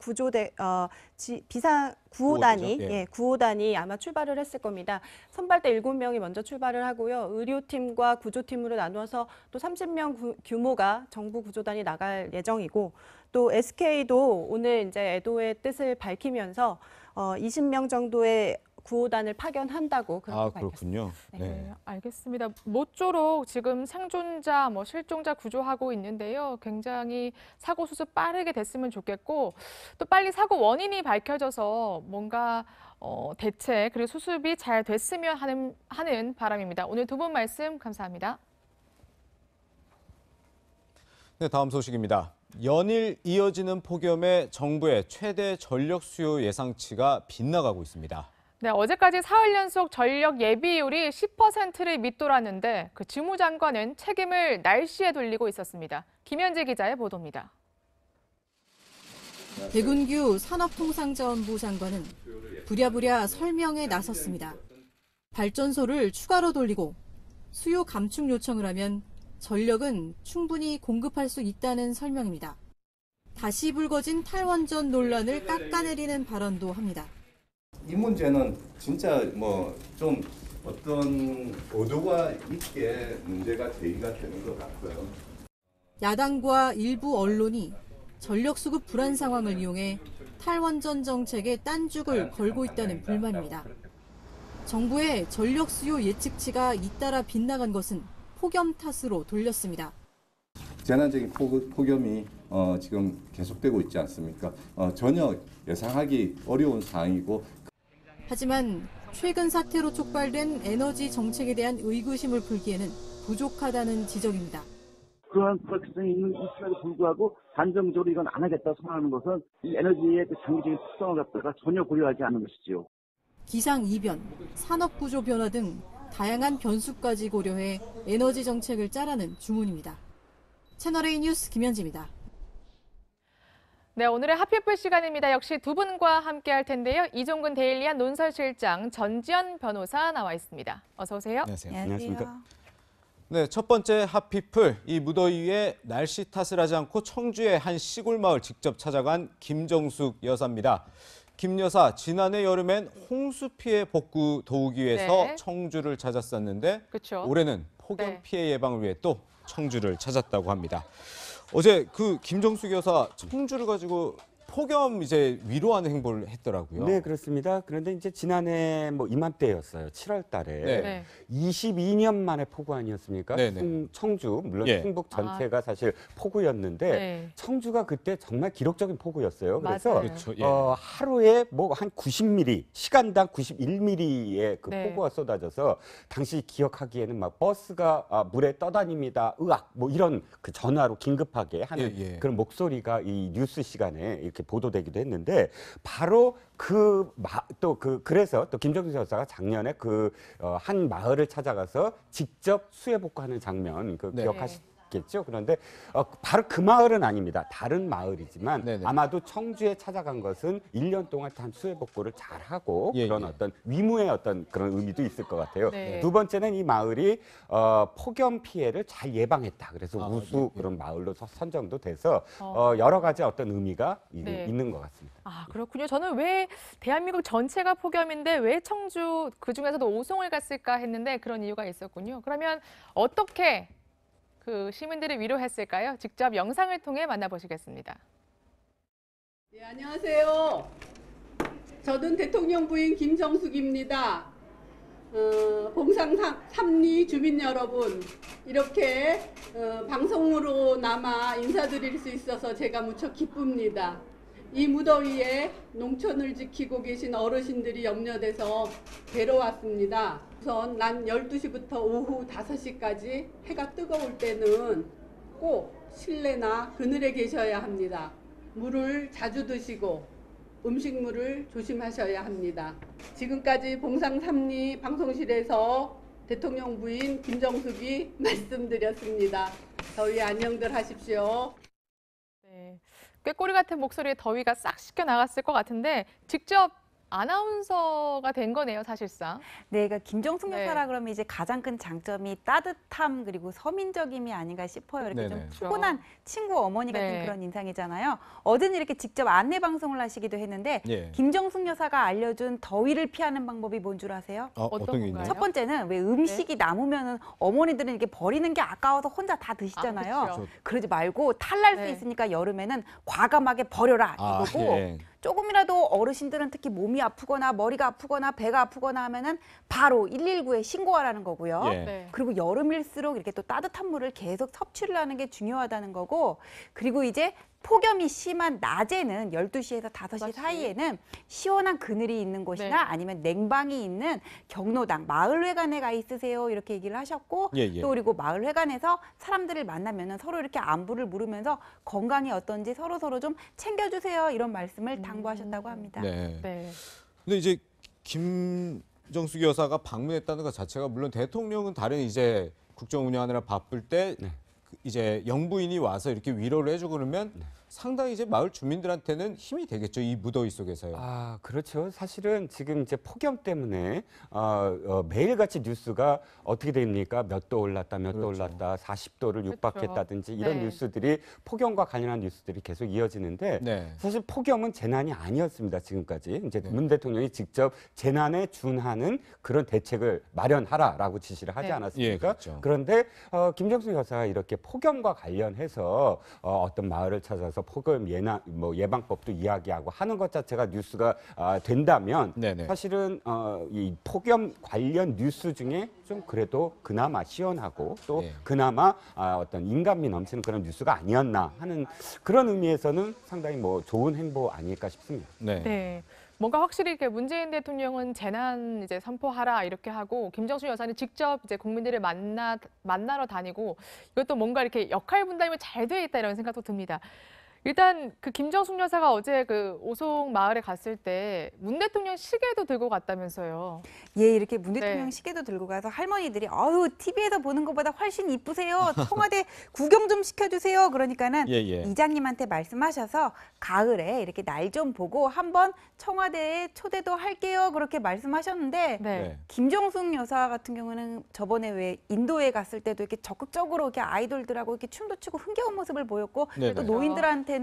비상 구호단이 구호대죠? 예. 구호단이 아마 출발을 했을 겁니다. 선발대 7명이 먼저 출발을 하고요. 의료팀과 구조팀으로 나누어서 또 30명 규모가 정부 구조단이 나갈 예정이고 또 SK도 오늘 이제 애도의 뜻을 밝히면서 20명 정도의 구호단을 파견한다고 그렇게 밝혔습니다. 그렇군요. 네, 알겠습니다. 모쪼록 지금 생존자, 실종자 구조하고 있는데요. 굉장히 사고 수습 빠르게 됐으면 좋겠고 또 빨리 사고 원인이 밝혀져서 뭔가 대책 그리고 수습이 잘 됐으면 하는 바람입니다. 오늘 두 분 말씀 감사합니다. 네, 다음 소식입니다. 연일 이어지는 폭염에 정부의 최대 전력 수요 예상치가 빗나가고 있습니다. 네, 어제까지 사흘 연속 전력 예비율이 10%를 밑돌았는데 그 주무장관은 책임을 날씨에 돌리고 있었습니다. 김현재 기자의 보도입니다. 백운규 산업통상자원부 장관은 부랴부랴 설명에 나섰습니다. 발전소를 추가로 돌리고 수요 감축 요청을 하면 전력은 충분히 공급할 수 있다는 설명입니다. 다시 불거진 탈원전 논란을 깎아내리는 발언도 합니다. 이 문제는 진짜 좀 어떤 의도가 있게 문제가 제기가 되는 것 같고요. 야당과 일부 언론이 전력 수급 불안 상황을 이용해 탈원전 정책에 딴죽을 걸고 있다는 불만입니다. 정부의 전력 수요 예측치가 잇따라 빗나간 것은 폭염 탓으로 돌렸습니다. 재난적인 폭염이 지금 계속되고 있지 않습니까? 전혀 예상하기 어려운 사항이고. 하지만 최근 사태로 촉발된 에너지 정책에 대한 의구심을 풀기에는 부족하다는 지적입니다. 그러한 불확실성이 있음에도 불구하고 단정적으로 이건 안 하겠다 선언하는 것은 이 에너지의 장기적인 특성을 갖다가 전혀 고려하지 않는 것이지요. 기상이변, 산업구조 변화 등 다양한 변수까지 고려해 에너지 정책을 짜라는 주문입니다. 채널A 뉴스 김현지입니다. 네, 오늘의 핫피플 시간입니다. 역시 두 분과 함께 할 텐데요. 이종근 데일리한 논설실장 전지현 변호사 나와 있습니다. 어서 오세요. 안녕하세요. 안녕하십니까. 네, 첫 번째 핫피플, 이 무더위에 날씨 탓을 하지 않고 청주의 한 시골 마을 직접 찾아간 김정숙 여사입니다. 김 여사, 지난해 여름엔 홍수 피해 복구 도우기 위해서 네. 청주를 찾았었는데 그렇죠. 올해는 폭염 네. 피해 예방을 위해 또 청주를 찾았다고 합니다. 어제 그 김정숙 여사 청주를 가지고 폭염 이제 위로하는 행보를 했더라고요. 네, 그렇습니다. 그런데 이제 지난해 이맘때였어요. 7월 달에. 네. 22년 만에 폭우 아니었습니까? 네네. 청주, 물론 예. 충북 전체가 사실 폭우였는데 네. 청주가 그때 정말 기록적인 폭우였어요. 그래서 맞아요. 그렇죠. 예. 하루에 한 90mm, 시간당 91mm의 그 네. 폭우가 쏟아져서 당시 기억하기에는 막 버스가 물에 떠다닙니다. 으악! 이런 그 전화로 긴급하게 하는 예. 그런 목소리가 이 뉴스 시간에 이렇게 보도되기도 했는데 바로 그래서 또 김정숙 여사가 작년에 한 마을을 찾아가서 직접 수해 복구하는 장면 네. 있겠죠. 그런데 바로 그 마을은 아닙니다. 다른 마을이지만 네네. 아마도 청주에 찾아간 것은 1년 동안 한 수해 복구를 잘하고 예, 그런 예. 어떤 위무의 어떤 그런 의미도 있을 것 같아요. 네. 두 번째는 이 마을이 폭염 피해를 잘 예방했다. 그래서 아, 우수 예, 예. 그런 마을로 선정도 돼서 여러 가지 어떤 의미가 네. 있는 것 같습니다. 아, 그렇군요. 저는 왜 대한민국 전체가 폭염인데 왜 청주 그중에서도 오송을 갔을까 했는데 그런 이유가 있었군요. 그러면 어떻게 그 시민들을 위로했을까요? 직접 영상을 통해 만나보시겠습니다. 네, 안녕하세요. 저는 대통령 부인 김정숙입니다. 봉상 3리 주민 여러분, 이렇게 방송으로나마 인사드릴 수 있어서 제가 무척 기쁩니다. 이 무더위에 농촌을 지키고 계신 어르신들이 염려돼서 뵈러 왔습니다. 우선 난 12시부터 오후 5시까지 해가 뜨거울 때는 꼭 실내나 그늘에 계셔야 합니다. 물을 자주 드시고 음식물을 조심하셔야 합니다. 지금까지 봉상 3리 방송실에서 대통령 부인 김정숙이 말씀드렸습니다. 더위 안녕들 하십시오. 네. 꾀꼬리 같은 목소리에 더위가 싹 씻겨 나갔을 것 같은데 직접 아나운서가 된 거네요, 사실상. 네, 그러니까 김정숙 네. 여사라 그러면 이제 가장 큰 장점이 따뜻함 그리고 서민적임이 아닌가 싶어요. 이렇게 네네. 좀 푸근한 친구 어머니 같은 네. 그런 인상이잖아요. 어제는 이렇게 직접 안내 방송을 하시기도 했는데 예. 김정숙 여사가 알려준 더위를 피하는 방법이 뭔 줄 아세요? 어떤 게 있나요? 첫 번째는 왜 음식이 남으면은 어머니들은 이렇게 버리는 게 아까워서 혼자 다 드시잖아요. 아, 그렇죠. 그러지 말고 탈날 네. 수 있으니까 여름에는 과감하게 버려라 아, 이거고 예. 조금이라도 어르신들은 특히 몸이 아프거나 머리가 아프거나 배가 아프거나 하면은 바로 119에 신고하라는 거고요. 예. 네. 그리고 여름일수록 이렇게 또 따뜻한 물을 계속 섭취를 하는 게 중요하다는 거고, 그리고 이제 폭염이 심한 낮에는 12시에서 5시 사이에는 시원한 그늘이 있는 곳이나 네. 아니면 냉방이 있는 경로당, 마을회관에 가 있으세요 이렇게 얘기를 하셨고, 예, 예. 또 그리고 마을회관에서 사람들을 만나면은 서로 이렇게 안부를 물으면서 건강이 어떤지 서로 좀 챙겨주세요 이런 말씀을 당부하셨다고 합니다. 네. 네. 근데 이제 김정숙 여사가 방문했다는 것 자체가 물론 대통령은 다른 이제 국정 운영하느라 바쁠 때 네. 이제 영부인이 와서 이렇게 위로를 해주고 그러면 상당히 이제 마을 주민들한테는 힘이 되겠죠. 이 무더위 속에서요. 아, 그렇죠. 사실은 지금 이제 폭염 때문에 매일같이 뉴스가 어떻게 됩니까? 몇 도 올랐다, 몇 도 그렇죠. 올랐다, 40도를 육박했다든지 이런 네. 뉴스들이 폭염과 관련한 뉴스들이 계속 이어지는데 네. 사실 폭염은 재난이 아니었습니다. 지금까지. 이제 네. 문 대통령이 직접 재난에 준하는 그런 대책을 마련하라라고 지시를 하지 네. 않았습니까? 예, 그렇죠. 그런데 김정숙 여사가 이렇게 폭염과 관련해서 어떤 마을을 찾아서 폭염 예방법도 이야기하고 하는 것 자체가 뉴스가 된다면 네네. 사실은 이 폭염 관련 뉴스 중에 좀 그래도 그나마 시원하고 또 예. 그나마 어떤 인간미 넘치는 그런 뉴스가 아니었나 하는 그런 의미에서는 상당히 뭐 좋은 행보 아닐까 싶습니다. 네. 네. 뭔가 확실히 이렇게 문재인 대통령은 재난 이제 선포하라 이렇게 하고 김정숙 여사는 직접 이제 국민들을 만나러 다니고 이것도 뭔가 이렇게 역할 분담이 잘 돼 있다 이런 생각도 듭니다. 일단 그 김정숙 여사가 어제 그 오송 마을에 갔을 때 문 대통령 시계도 들고 갔다면서요. 예, 이렇게 문 대통령 네. 시계도 들고 가서 할머니들이 아유 TV에서 보는 것보다 훨씬 이쁘세요. 청와대 구경 좀 시켜주세요. 그러니까는 예, 예. 이장님한테 말씀하셔서 가을에 이렇게 날 좀 보고 한번 청와대에 초대도 할게요. 그렇게 말씀하셨는데 네. 김정숙 여사 같은 경우는 저번에 왜 인도에 갔을 때도 이렇게 적극적으로 이렇게 아이돌들하고 이렇게 춤도 추고 흥겨운 모습을 보였고 네네. 또 노인들한테는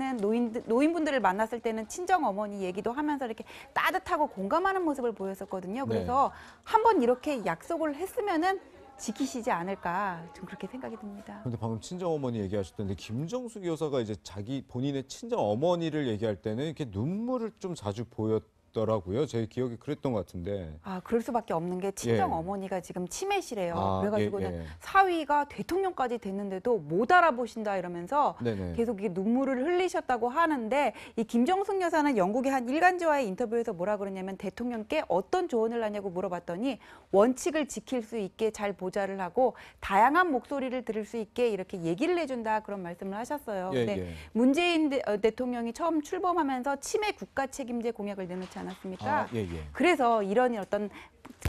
노인분들을 만났을 때는 친정 어머니 얘기도 하면서 이렇게 따뜻하고 공감하는 모습을 보였었거든요. 그래서 한번 이렇게 약속을 했으면은 지키시지 않을까 좀 그렇게 생각이 듭니다. 근데 방금 친정 어머니 얘기하셨던데 김정숙 여사가 이제 자기 본인의 친정 어머니를 얘기할 때는 이렇게 눈물을 좀 자주 보였더라고요. 제 기억이 그랬던 것 같은데. 아, 그럴 수밖에 없는 게 친정 예. 어머니가 지금 치매시래요. 아, 그래가지고는 예, 예. 사위가 대통령까지 됐는데도 못 알아보신다 이러면서 네네. 계속 이게 눈물을 흘리셨다고 하는데 이 김정숙 여사는 영국의 한 일간지와의 인터뷰에서 뭐라 그러냐면 대통령께 어떤 조언을 하냐고 물어봤더니 원칙을 지킬 수 있게 잘 보좌를 하고 다양한 목소리를 들을 수 있게 이렇게 얘기를 해준다 그런 말씀을 하셨어요. 예, 근데 예. 문재인 대통령이 처음 출범하면서 치매 국가 책임제 공약을 내놓지 않았습니까? 예, 예. 그래서 이런 어떤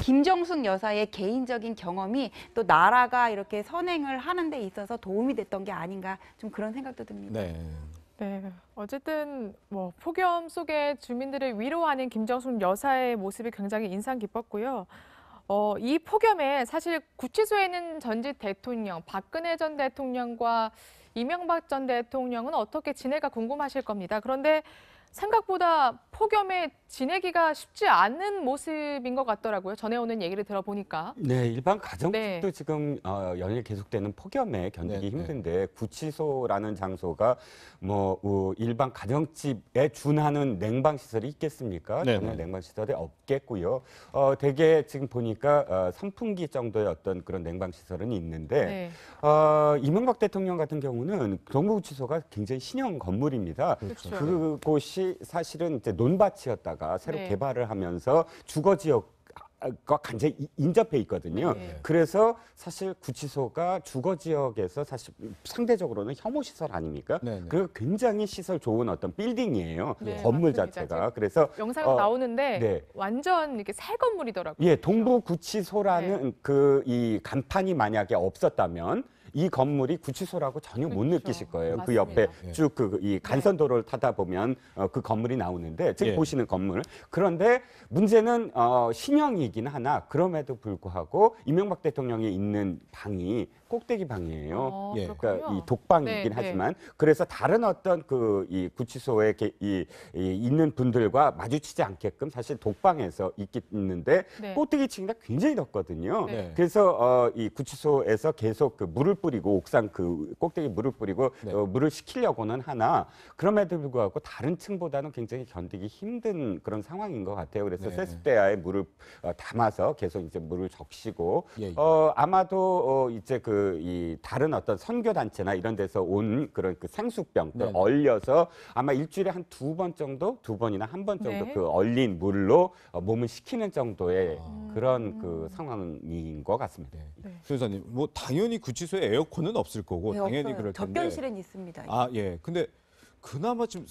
김정숙 여사의 개인적인 경험이 또 나라가 이렇게 선행을 하는 데 있어서 도움이 됐던 게 아닌가 좀 그런 생각도 듭니다. 네. 네, 어쨌든 뭐 폭염 속에 주민들을 위로하는 김정숙 여사의 모습이 굉장히 인상 깊었고요. 이 폭염에 사실 구치소에 있는 전직 대통령, 박근혜 전 대통령과 이명박 전 대통령은 어떻게 지낼까 궁금하실 겁니다. 그런데 생각보다 폭염에 지내기가 쉽지 않은 모습인 것 같더라고요. 전해오는 얘기를 들어보니까. 네, 일반 가정집도 네. 지금 연일 계속되는 폭염에 견디기 힘든데 구치소라는 장소가 뭐 일반 가정집에 준하는 냉방 시설이 있겠습니까? 네, 전혀 네. 냉방 시설이 없겠고요. 대개 지금 보니까 선풍기 정도의 어떤 그런 냉방 시설은 있는데 네. 이명박 대통령 같은 경우는 동부구치소가 굉장히 신형 건물입니다. 그렇죠. 그곳이 사실은 이제 논밭이었다가 새로 네. 개발을 하면서 주거 지역과 간절히 인접해 있거든요. 네. 그래서 사실 구치소가 주거 지역에서 사실 상대적으로는 혐오 시설 아닙니까? 네, 네. 그리고 굉장히 시설 좋은 어떤 빌딩이에요. 네, 건물 맞습니다. 자체가. 그래서 영상 나오는데 네. 완전 이렇게 새 건물이더라고요. 예, 동부구치소라는 네. 이 간판이 만약에 없었다면 이 건물이 구치소라고 전혀 못 느끼실 거예요. 그 옆에 맞습니다. 쭉 이 간선도로를 타다 보면 그 건물이 나오는데 지금 예. 보시는 건물. 그런데 문제는 신형이긴 하나 그럼에도 불구하고 이명박 대통령이 있는 방이 꼭대기 방이에요. 예. 그러니까 이 독방이긴 네, 네. 하지만 그래서 다른 어떤 이 구치소에 이 있는 분들과 마주치지 않게끔 사실 독방에서 있는데 네. 꼭대기 층이라 굉장히 덥거든요. 네. 그래서 이 구치소에서 계속 그 물을 뿌리고 옥상 그 꼭대기 물을 뿌리고 네. 물을 식히려고는 하나 그럼에도 불구하고 다른 층보다는 굉장히 견디기 힘든 그런 상황인 것 같아요. 그래서 네. 세숫대야에 물을 담아서 계속 이제 물을 적시고 예, 예. 아마도 이제 이 다른 어떤 선교 단체나 이런 데서 온 그런 그 생수병 네. 얼려서 아마 일주일에 한 2번 정도, 2번이나 한 번 정도 네. 그 얼린 물로 몸을 식히는 정도의 아. 그런 그 상황인 것 같습니다. 수사님, 뭐 당연히 구치소에 에어컨은 없을 거고 네, 당연히 없어요. 그럴 텐데. 접견실은 있습니다. 아, 예. 근데 그나마 지금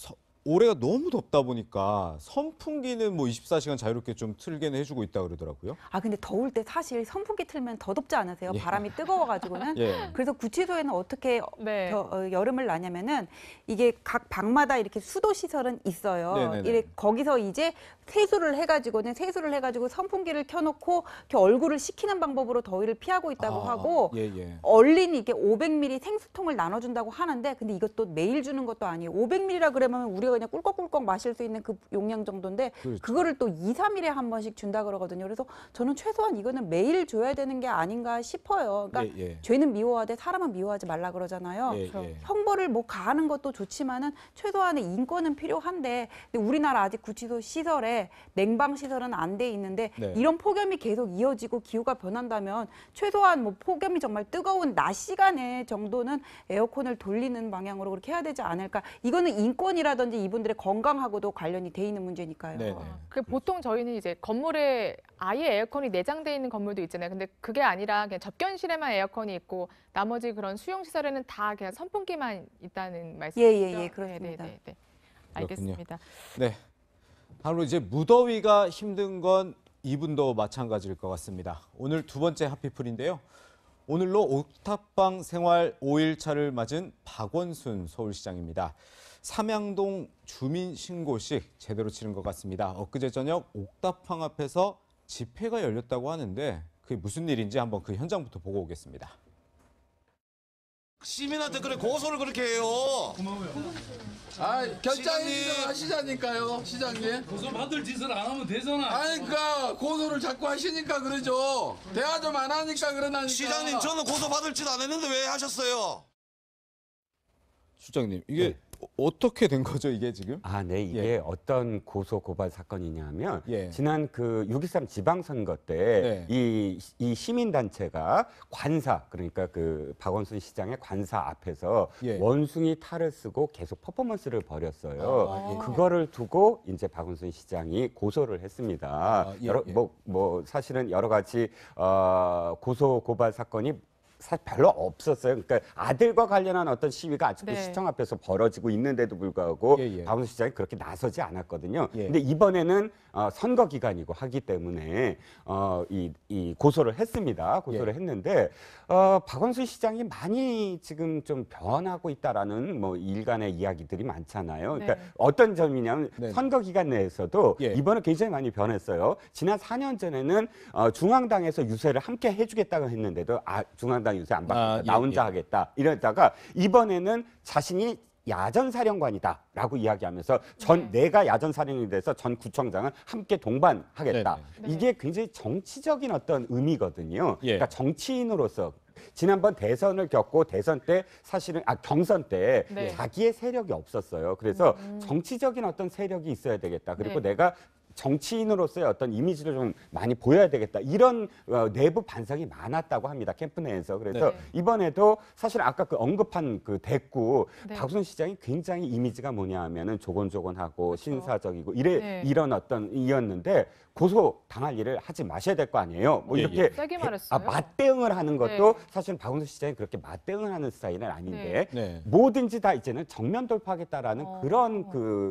올해가 너무 덥다 보니까 선풍기는 뭐 24시간 자유롭게 좀 틀게는 해주고 있다 그러더라고요. 아 근데 더울 때 사실 선풍기 틀면 더 덥지 않으세요? 예. 바람이 뜨거워가지고는. 예. 그래서 구치소에는 어떻게 네. 여름을 나냐면은 이게 각 방마다 이렇게 수도 시설은 있어요. 네네네. 이래 거기서 이제 세수를 해가지고 선풍기를 켜놓고 이렇게 얼굴을 식히는 방법으로 더위를 피하고 있다고 하고 예, 예. 얼린 이게 500ml 생수통을 나눠준다고 하는데 근데 이것도 매일 주는 것도 아니에요. 500ml라 그러면 우리가 그냥 꿀꺽꿀꺽 마실 수 있는 그 용량 정도인데 그렇죠. 그거를 또 2, 3일에 한 번씩 준다 그러거든요. 그래서 저는 최소한 이거는 매일 줘야 되는 게 아닌가 싶어요. 그러니까 예, 예. 죄는 미워하되 사람은 미워하지 말라 그러잖아요. 예, 예. 형벌을 뭐 가하는 것도 좋지만은 최소한의 인권은 필요한데 근데 우리나라 아직 구치소 시설에 냉방 시설은 안 돼 있는데 네. 이런 폭염이 계속 이어지고 기후가 변한다면 최소한 뭐 폭염이 정말 뜨거운 낮 시간에 정도는 에어컨을 돌리는 방향으로 그렇게 해야 되지 않을까. 이거는 인권이라든지 이분들의 건강하고도 관련이 돼 있는 문제니까요. 네네. 그 보통 저희는 이제 건물에 아예 에어컨이 내장돼 있는 건물도 있잖아요. 근데 그게 아니라 그냥 접견실에만 에어컨이 있고 나머지 그런 수용 시설에는 다 그냥 선풍기만 있다는 말씀이시죠? 예, 그렇습니다. 네. 그렇군요. 알겠습니다. 네. 바로 이제 무더위가 힘든 건 이분도 마찬가지일 것 같습니다. 오늘 두 번째 하피풀인데요. 오늘로 옥탑방 생활 5일차를 맞은 박원순 서울시장입니다. 삼양동 주민신고식 제대로 치른 것 같습니다. 엊그제 저녁 옥탑방 앞에서 집회가 열렸다고 하는데 그게 무슨 일인지 한번 그 현장부터 보고 오겠습니다. 시민한테 그래 고소를 그렇게 해요. 고마워요. 아 결장이 하시자니까요, 시장님. 고소 받을 짓을 안 하면 되잖아. 아니 그러니까 고소를 자꾸 하시니까 그러죠. 대화 좀 안 하니까 그러나니까. 시장님 저는 고소 받을 짓 안 했는데 왜 하셨어요? 실장님 이게 어떻게 된 거죠 이게 지금? 아, 네. 이게 어떤 고소 고발 사건이냐면 예. 지난 그 6.13 지방선거 때 이 시민단체가 관사 그러니까 그 박원순 시장의 관사 앞에서 원숭이 탈을 쓰고 계속 퍼포먼스를 벌였어요. 그거를 두고 이제 박원순 시장이 고소를 했습니다. 사실은 여러 가지 고소 고발 사건이 사실 별로 없었어요. 그러니까 아들과 관련한 어떤 시위가 아직도 네. 시청 앞에서 벌어지고 있는데도 불구하고 박원순 시장이 그렇게 나서지 않았거든요. 근데 이번에는 선거 기간이고 하기 때문에 이 고소를 했습니다. 고소를 했는데 박원순 시장이 많이 지금 좀 변하고 있다라는 뭐 일간의 이야기들이 많잖아요. 그러니까 어떤 점이냐면 선거 기간 내에서도 이번에 굉장히 많이 변했어요. 지난 4년 전에는 중앙당에서 유세를 함께 해주겠다고 했는데도 중앙당 유세 안 받겠다, 나 혼자 하겠다 이러다가 이번에는 자신이 야전사령관이다라고 이야기하면서 내가 야전사령이 돼서 전 구청장은 함께 동반하겠다. 이게 굉장히 정치적인 어떤 의미거든요. 그러니까 정치인으로서 지난번 대선을 겪고 대선 때 사실은 경선 때 자기의 세력이 없었어요. 그래서 정치적인 어떤 세력이 있어야 되겠다. 그리고 내가 정치인으로서의 어떤 이미지를 좀 많이 보여야 되겠다. 이런 내부 반성이 많았다고 합니다. 캠프 내에서. 그래서 이번에도 사실 아까 그 언급한 그 대구 박원순 시장이 굉장히 이미지가 뭐냐 하면은 조곤조곤하고 신사적이고 이런 어떤 이었는데 고소 당할 일을 하지 마셔야 될 거 아니에요. 뭐 이렇게 세게 말했어요. 맞대응을 하는 것도 사실 박원순 시장이 그렇게 맞대응을 하는 스타일은 아닌데 뭐든지 다 이제는 정면 돌파하겠다라는 그런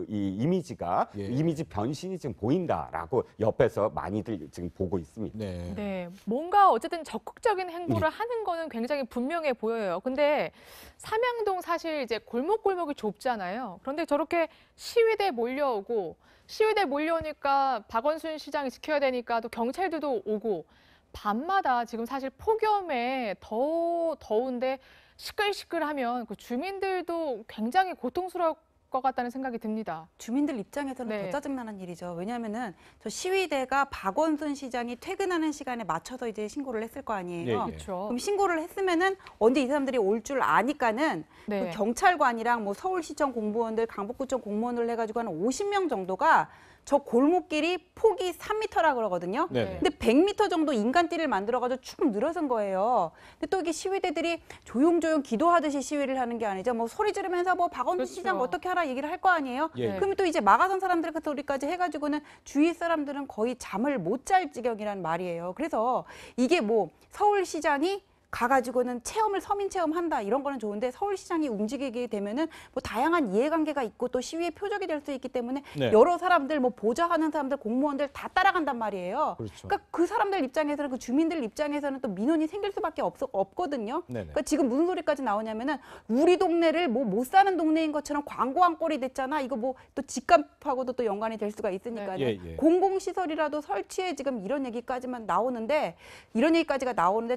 이 이미지가 이미지 변신이 지금 보인다라고 옆에서 많이들 지금 보고 있습니다. 네, 뭔가 어쨌든 적극적인 행보를 하는 거는 굉장히 분명해 보여요. 근데 삼양동 사실 이제 골목골목이 좁잖아요. 그런데 저렇게 시위대 몰려오고 시위대 몰려오니까 박원순 시장이 지켜야 되니까 또 경찰들도 오고 밤마다 지금 사실 폭염에 더운데 시끌시끌하면 그 주민들도 굉장히 고통스러울 것 같다는 생각이 듭니다. 주민들 입장에서는 더 짜증나는 일이죠. 왜냐하면은 저 시위대가 박원순 시장이 퇴근하는 시간에 맞춰서 이제 신고를 했을 거 아니에요. 그렇죠. 그럼 신고를 했으면은 언제 이 사람들이 올 줄 아니까는 그 경찰관이랑 뭐 서울시청 공무원들, 강북구청 공무원을 해가지고 한 50명 정도가 저 골목길이 폭이 3m라 그러거든요. 근데 100m 정도 인간띠를 만들어가지고 쭉 늘어선 거예요. 근데 또 이게 시위대들이 조용조용 기도하듯이 시위를 하는 게 아니죠. 뭐 소리 지르면서 뭐 박원순 시장 어떻게 하라 얘기를 할 거 아니에요. 그러면 또 이제 막아선 사람들 그 소리까지 해가지고는 주위 사람들은 거의 잠을 못 잘 지경이란 말이에요. 그래서 이게 뭐 서울시장이 가가지고는 서민 체험한다 이런 거는 좋은데 서울시장이 움직이게 되면은 뭐 다양한 이해관계가 있고 또 시위의 표적이 될 수 있기 때문에 여러 사람들 뭐 보좌하는 사람들 공무원들 다 따라간단 말이에요. 그러니까 그 사람들 입장에서는 그 주민들 입장에서는 또 민원이 생길 수밖에 없거든요. 그러니까 지금 무슨 소리까지 나오냐면은 우리 동네를 뭐 못 사는 동네인 것처럼 광고 한 꼴이 됐잖아. 이거 뭐 또 집값하고도 또 연관이 될 수가 있으니까요. 공공시설이라도 설치해 지금 이런 얘기까지만 나오는데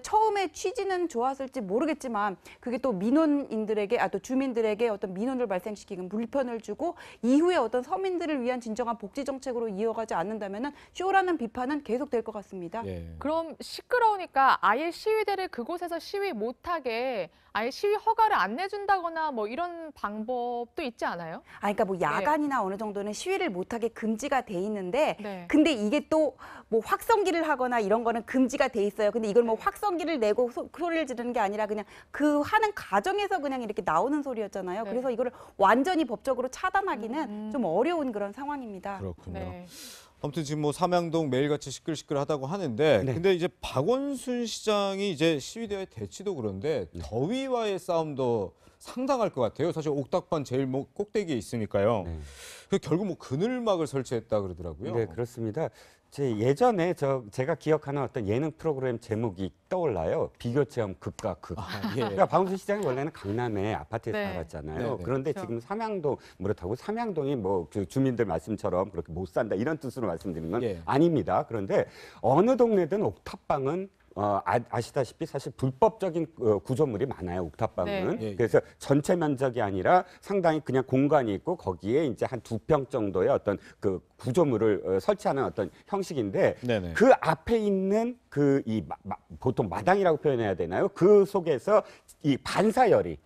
처음에 취지는 좋았을지 모르겠지만 그게 또 민원인들에게 또 주민들에게 어떤 민원을 발생시키고 불편을 주고 이후에 어떤 서민들을 위한 진정한 복지 정책으로 이어가지 않는다면은 쇼라는 비판은 계속될 것 같습니다. 그럼 시끄러우니까 아예 시위대를 그곳에서 시위 못하게 아예 시위 허가를 안 내준다거나 뭐 이런 방법도 있지 않아요? 그러니까 뭐 야간이나 어느 정도는 시위를 못하게 금지가 돼 있는데 근데 이게 또 뭐 확성기를 하거나 이런 거는 금지가 돼 있어요. 근데 이걸 뭐 확성기를 내고 소리를 지르는 게 아니라 그냥 그 하는 과정에서 그냥 이렇게 나오는 소리였잖아요. 그래서 이거를 완전히 법적으로 차단하기는 좀 어려운 그런 상황입니다. 그렇군요. 아무튼 지금 뭐 삼양동 매일같이 시끌시끌하다고 하는데 근데 이제 박원순 시장이 이제 시위대의 대치도 그런데 더위와의 싸움도 상당할 것 같아요. 사실 옥탑방 제일 꼭대기에 있으니까요. 결국 뭐 그늘막을 설치했다 그러더라고요. 네, 그렇습니다. 예전에 제가 기억하는 어떤 예능 프로그램 제목이 떠올라요. 비교체험 극과 극. 그러니까 박원순 시장이 원래는 강남에 아파트에 살았잖아요. 그런데 지금 삼양동 그렇다고 삼양동이 뭐 그 주민들 말씀처럼 그렇게 못 산다 이런 뜻으로 말씀드리는 건 아닙니다. 그런데 어느 동네든 옥탑방은 아시다시피 사실 불법적인 구조물이 많아요. 옥탑방은. 그래서 전체 면적이 아니라 상당히 그냥 공간이 있고 거기에 이제 한 2평 정도의 어떤 그 구조물을 설치하는 어떤 형식인데 그 앞에 있는 보통 마당이라고 표현해야 되나요? 그 속에서 이 반사열이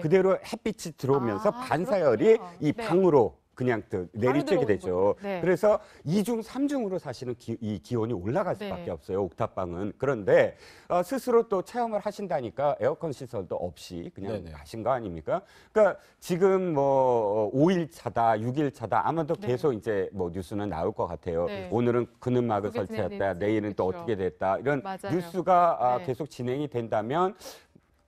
그대로 햇빛이 들어오면서 반사열이 이 방으로 그냥 내리쬐게 되죠. 그래서 2중, 3중으로 사실은 이 기온이 올라갈 수밖에 없어요. 옥탑방은. 그런데 스스로 또 체험을 하신다니까 에어컨 시설도 없이 그냥 가신 거 아닙니까? 그러니까 지금 뭐 5일 차다, 6일 차다 아마도 계속 이제 뭐 뉴스는 나올 것 같아요. 오늘은 그늘막을 설치했다, 내일은 또 어떻게 됐다 이런 뉴스가 계속 진행이 된다면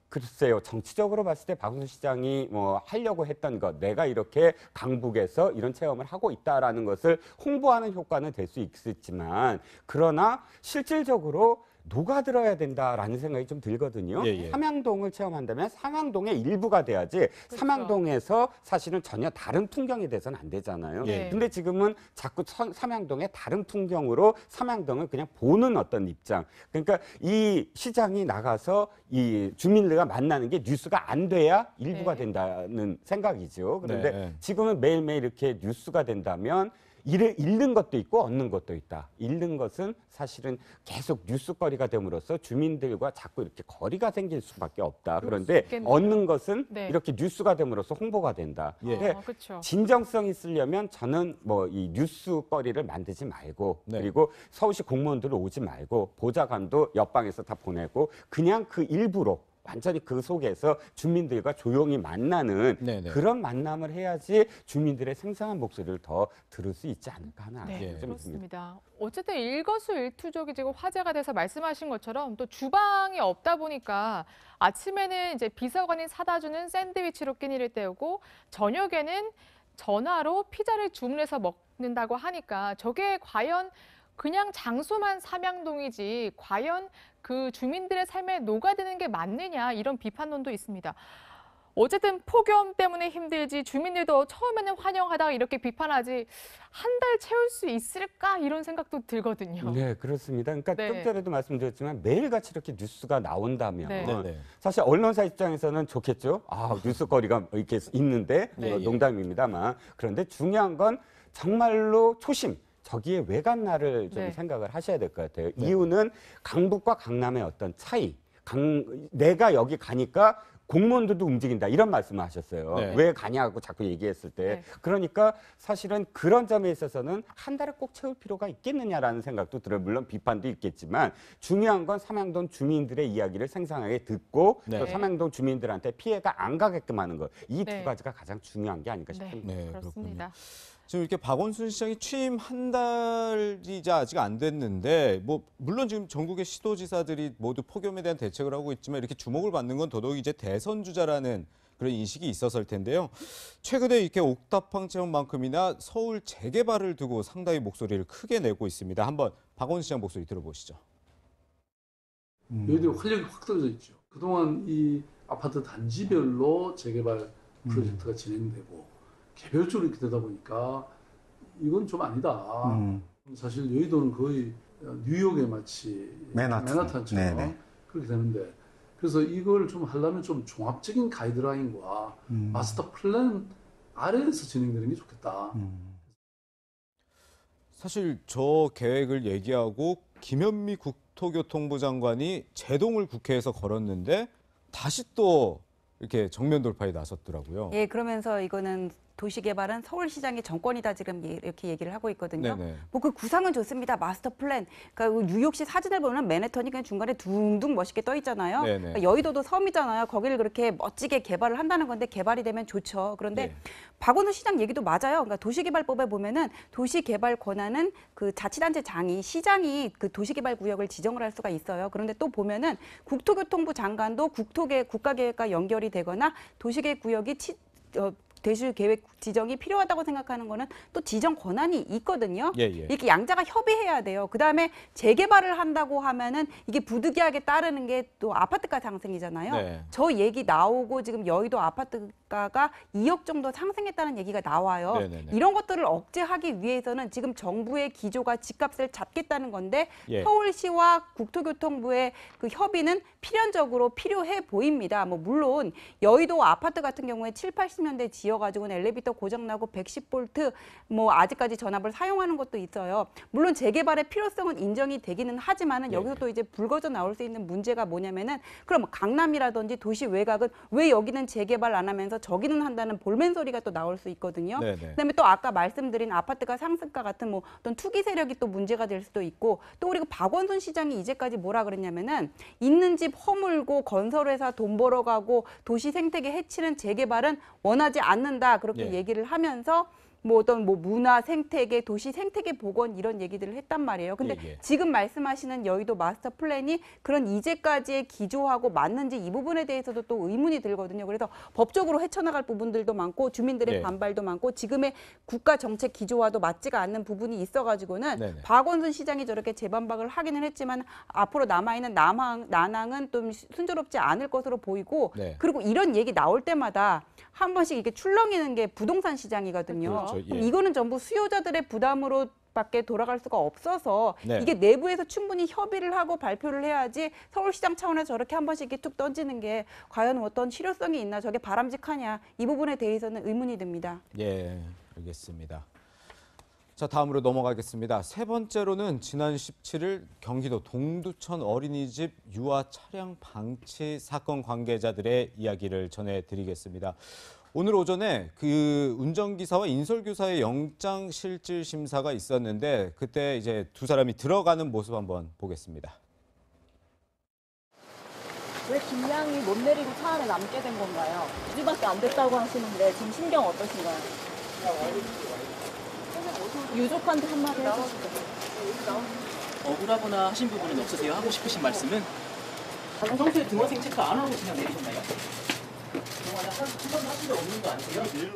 글쎄요, 정치적으로 봤을 때 박원순 시장이 뭐 하려고 했던 것, 내가 이렇게 강북에서 이런 체험을 하고 있다라는 것을 홍보하는 효과는 될 수 있겠지만, 그러나 실질적으로 녹아들어야 된다라는 생각이 좀 들거든요. 삼양동을 체험한다면 삼양동의 일부가 돼야지, 그렇죠. 삼양동에서 사실은 전혀 다른 풍경이 돼서는 안 되잖아요. 근데 지금은 자꾸 삼양동의 다른 풍경으로 삼양동을 그냥 보는 어떤 입장. 그러니까 이 시장이 나가서 이 주민들과 만나는 게 뉴스가 안 돼야 일부가 된다는 생각이죠. 그런데 지금은 매일매일 이렇게 뉴스가 된다면 잃는 것도 있고 얻는 것도 있다. 잃는 것은 사실은 계속 뉴스거리가 됨으로써 주민들과 자꾸 이렇게 거리가 생길 수밖에 없다. 그런데 얻는 것은 이렇게 뉴스가 됨으로써 홍보가 된다. 그렇죠. 진정성 있으려면 저는 뭐 이 뉴스거리를 만들지 말고 그리고 서울시 공무원들을 오지 말고 보좌관도 옆방에서 다 보내고 그냥 그 일부로 완전히 그 속에서 주민들과 조용히 만나는 그런 만남을 해야지 주민들의 생생한 목소리를 더 들을 수 있지 않을까 하는 아쉬움이 좀 있습니다. 어쨌든 일거수일투족이 지금 화제가 돼서 말씀하신 것처럼 또 주방이 없다 보니까 아침에는 이제 비서관이 사다 주는 샌드위치로 끼니를 때우고 저녁에는 전화로 피자를 주문해서 먹는다고 하니까 저게 과연 그냥 장소만 삼양동이지 과연 그 주민들의 삶에 녹아드는 게 맞느냐 이런 비판론도 있습니다. 어쨌든 폭염 때문에 힘들지 주민들도 처음에는 환영하다가 이렇게 비판하지 한 달 채울 수 있을까 이런 생각도 들거든요. 네, 그렇습니다. 그러니까 좀 전에도 말씀드렸지만 매일같이 이렇게 뉴스가 나온다면 사실 언론사 입장에서는 좋겠죠. 아, 뉴스거리가 이렇게 있는데 농담입니다만 그런데 중요한 건 정말로 초심. 저기에 왜 갔나를 좀 생각을 하셔야 될 것 같아요. 이유는 강북과 강남의 어떤 차이. 내가 여기 가니까 공무원들도 움직인다 이런 말씀을 하셨어요. 왜 가냐고 자꾸 얘기했을 때. 그러니까 사실은 그런 점에 있어서는 한 달에 꼭 채울 필요가 있겠느냐라는 생각도 들어요. 물론 비판도 있겠지만 중요한 건 삼양동 주민들의 이야기를 생생하게 듣고 또 삼양동 주민들한테 피해가 안 가게끔 하는 것. 이 두 가지가 가장 중요한 게 아닌가 싶습니다. 그렇습니다. 지금 이렇게 박원순 시장이 취임 한 달이 아직 안 됐는데 뭐 물론 지금 전국의 시도지사들이 모두 폭염에 대한 대책을 하고 있지만 이렇게 주목을 받는 건 더더욱 이제 대선 주자라는 그런 인식이 있었을 텐데요. 최근에 이렇게 옥탑방 체험만큼이나 서울 재개발을 두고 상당히 목소리를 크게 내고 있습니다. 한번 박원순 시장 목소리 들어보시죠. 여기도 활력이 확 떨어져 있죠. 그동안 이 아파트 단지별로 재개발 프로젝트가 진행되고 개별적으로 이렇게 되다 보니까 이건 좀 아니다. 사실 여의도는 거의 뉴욕에 마치 맨하탄처럼 그렇게 되는데 그래서 이걸 좀 하려면 좀 종합적인 가이드라인과 마스터 플랜 아래에서 진행되는 게 좋겠다. 사실 저 계획을 얘기하고 김현미 국토교통부 장관이 제동을 국회에서 걸었는데 다시 또 이렇게 정면 돌파에 나섰더라고요. 예, 그러면서 이거는 도시개발은 서울시장의 정권이다 지금 이렇게 얘기를 하고 있거든요. 뭐 그 구상은 좋습니다. 마스터 플랜. 그러니까 뉴욕시 사진을 보면 맨해튼이 그냥 중간에 둥둥 멋있게 떠 있잖아요. 그러니까 여의도도 섬이잖아요. 거기를 그렇게 멋지게 개발을 한다는 건데 개발이 되면 좋죠. 그런데 박원순 시장 얘기도 맞아요. 그러니까 도시개발법에 보면은 도시개발 권한은 그 자치단체장이 시장이 그 도시개발구역을 지정을 할 수가 있어요. 그런데 또 보면은 국토교통부 장관도 국가계획과 연결이 되거나 도시계획구역이 대시계획 지정이 필요하다고 생각하는 거는 또 지정 권한이 있거든요. 이렇게 양자가 협의해야 돼요. 그다음에 재개발을 한다고 하면은 이게 부득이하게 따르는 게 또 아파트가 상승이잖아요. 저 얘기 나오고 지금 여의도 아파트가가 2억 정도 상승했다는 얘기가 나와요. 이런 것들을 억제하기 위해서는 지금 정부의 기조가 집값을 잡겠다는 건데 서울시와 국토교통부의 그 협의는 필연적으로 필요해 보입니다. 뭐 물론 여의도 아파트 같은 경우에 7, 80년대 지어가지고는 엘리베이터 고장나고 110V 뭐 아직까지 전압을 사용하는 것도 있어요. 물론 재개발의 필요성은 인정이 되기는 하지만은 여기서 또 이제 불거져 나올 수 있는 문제가 뭐냐면은 그럼 강남이라든지 도시 외곽은 왜 여기는 재개발 안 하면서 저기는 한다는 볼멘 소리가 또 나올 수 있거든요. 그다음에 또 아까 말씀드린 아파트가 상승가 같은 뭐 어떤 투기 세력이 또 문제가 될 수도 있고 또 그리고 박원순 시장이 이제까지 뭐라 그랬냐면은 있는 집 허물고 건설회사 돈 벌어가고 도시 생태계 해치는 재개발은 원하지 않는다 그렇게 얘기를 하면서 뭐 어떤 뭐 문화 생태계, 도시 생태계 복원 이런 얘기들을 했단 말이에요. 근데 지금 말씀하시는 여의도 마스터 플랜이 그런 이제까지의 기조하고 맞는지 이 부분에 대해서도 또 의문이 들거든요. 그래서 법적으로 헤쳐나갈 부분들도 많고 주민들의 반발도 많고 지금의 국가 정책 기조와도 맞지가 않는 부분이 있어가지고는 박원순 시장이 저렇게 재반박을 하기는 했지만 앞으로 남아있는 난항은 좀 순조롭지 않을 것으로 보이고 그리고 이런 얘기 나올 때마다 한 번씩 이렇게 출렁이는 게 부동산 시장이거든요. 그렇죠. 그럼 이거는 전부 수요자들의 부담으로 밖에 돌아갈 수가 없어서 이게 내부에서 충분히 협의를 하고 발표를 해야지 서울시장 차원에서 저렇게 한 번씩 이렇게 툭 던지는 게 과연 어떤 실효성이 있나 저게 바람직하냐 이 부분에 대해서는 의문이 듭니다. 예, 알겠습니다. 자, 다음으로 넘어가겠습니다. 세 번째로는 지난 17일 경기도 동두천 어린이집 유아 차량 방치 사건 관계자들의 이야기를 전해드리겠습니다. 오늘 오전에 그 운전기사와 인솔교사의 영장실질심사가 있었는데 그때 이제 두 사람이 들어가는 모습 한번 보겠습니다. 왜 김양이 못 내리고 차 안에 남게 된 건가요? 2주밖에 안 됐다고 하시는데 지금 심경 어떠신가요? 유족한테 한마디 해주시죠. 억울하거나 하신 부분은 없으세요? 하고 싶으신 말씀은? 평소에 등원생 체크 안 하고 그냥 내리셨나요? 그동안에 한 번도 하신 적 없는 거 아니세요?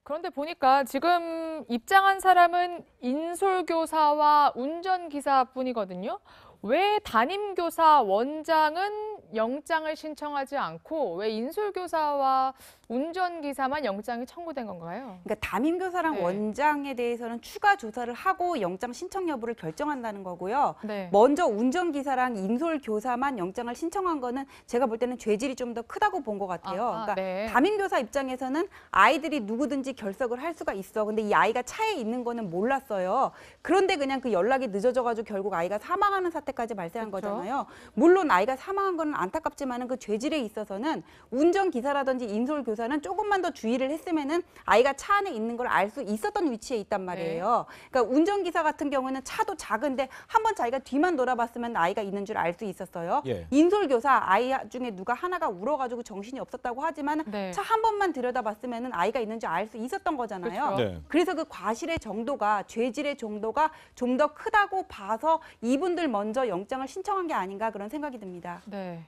그런데 보니까 지금 입장한 사람은 인솔교사와 운전기사뿐이거든요. 왜 담임교사 원장은 영장을 신청하지 않고 왜 인솔교사와 운전기사만 영장이 청구된 건가요? 그러니까 담임교사랑 원장에 대해서는 추가 조사를 하고 영장 신청 여부를 결정한다는 거고요. 먼저 운전기사랑 인솔교사만 영장을 신청한 거는 제가 볼 때는 죄질이 좀 더 크다고 본 것 같아요. 그러니까 담임교사 입장에서는 아이들이 누구든지 결석을 할 수가 있어. 근데 이 아이가 차에 있는 거는 몰랐어요. 그런데 그냥 그 연락이 늦어져가지고 결국 아이가 사망하는 사태까지 발생한 거잖아요. 물론 아이가 사망한 거는 안타깝지만은 그 죄질에 있어서는 운전기사라든지 인솔교사는 조금만 더 주의를 했으면은 아이가 차 안에 있는 걸 알 수 있었던 위치에 있단 말이에요. 그러니까 운전기사 같은 경우는 차도 작은데 한번 자기가 뒤만 돌아봤으면 아이가 있는 줄 알 수 있었어요. 인솔교사 아이 중에 누가 하나가 울어가지고 정신이 없었다고 하지만 차 한 번만 들여다봤으면은 아이가 있는 줄 알 수 있었던 거잖아요. 그래서 그 과실의 정도가 죄질의 정도가 좀 더 크다고 봐서 이분들 먼저 영장을 신청한 게 아닌가 그런 생각이 듭니다.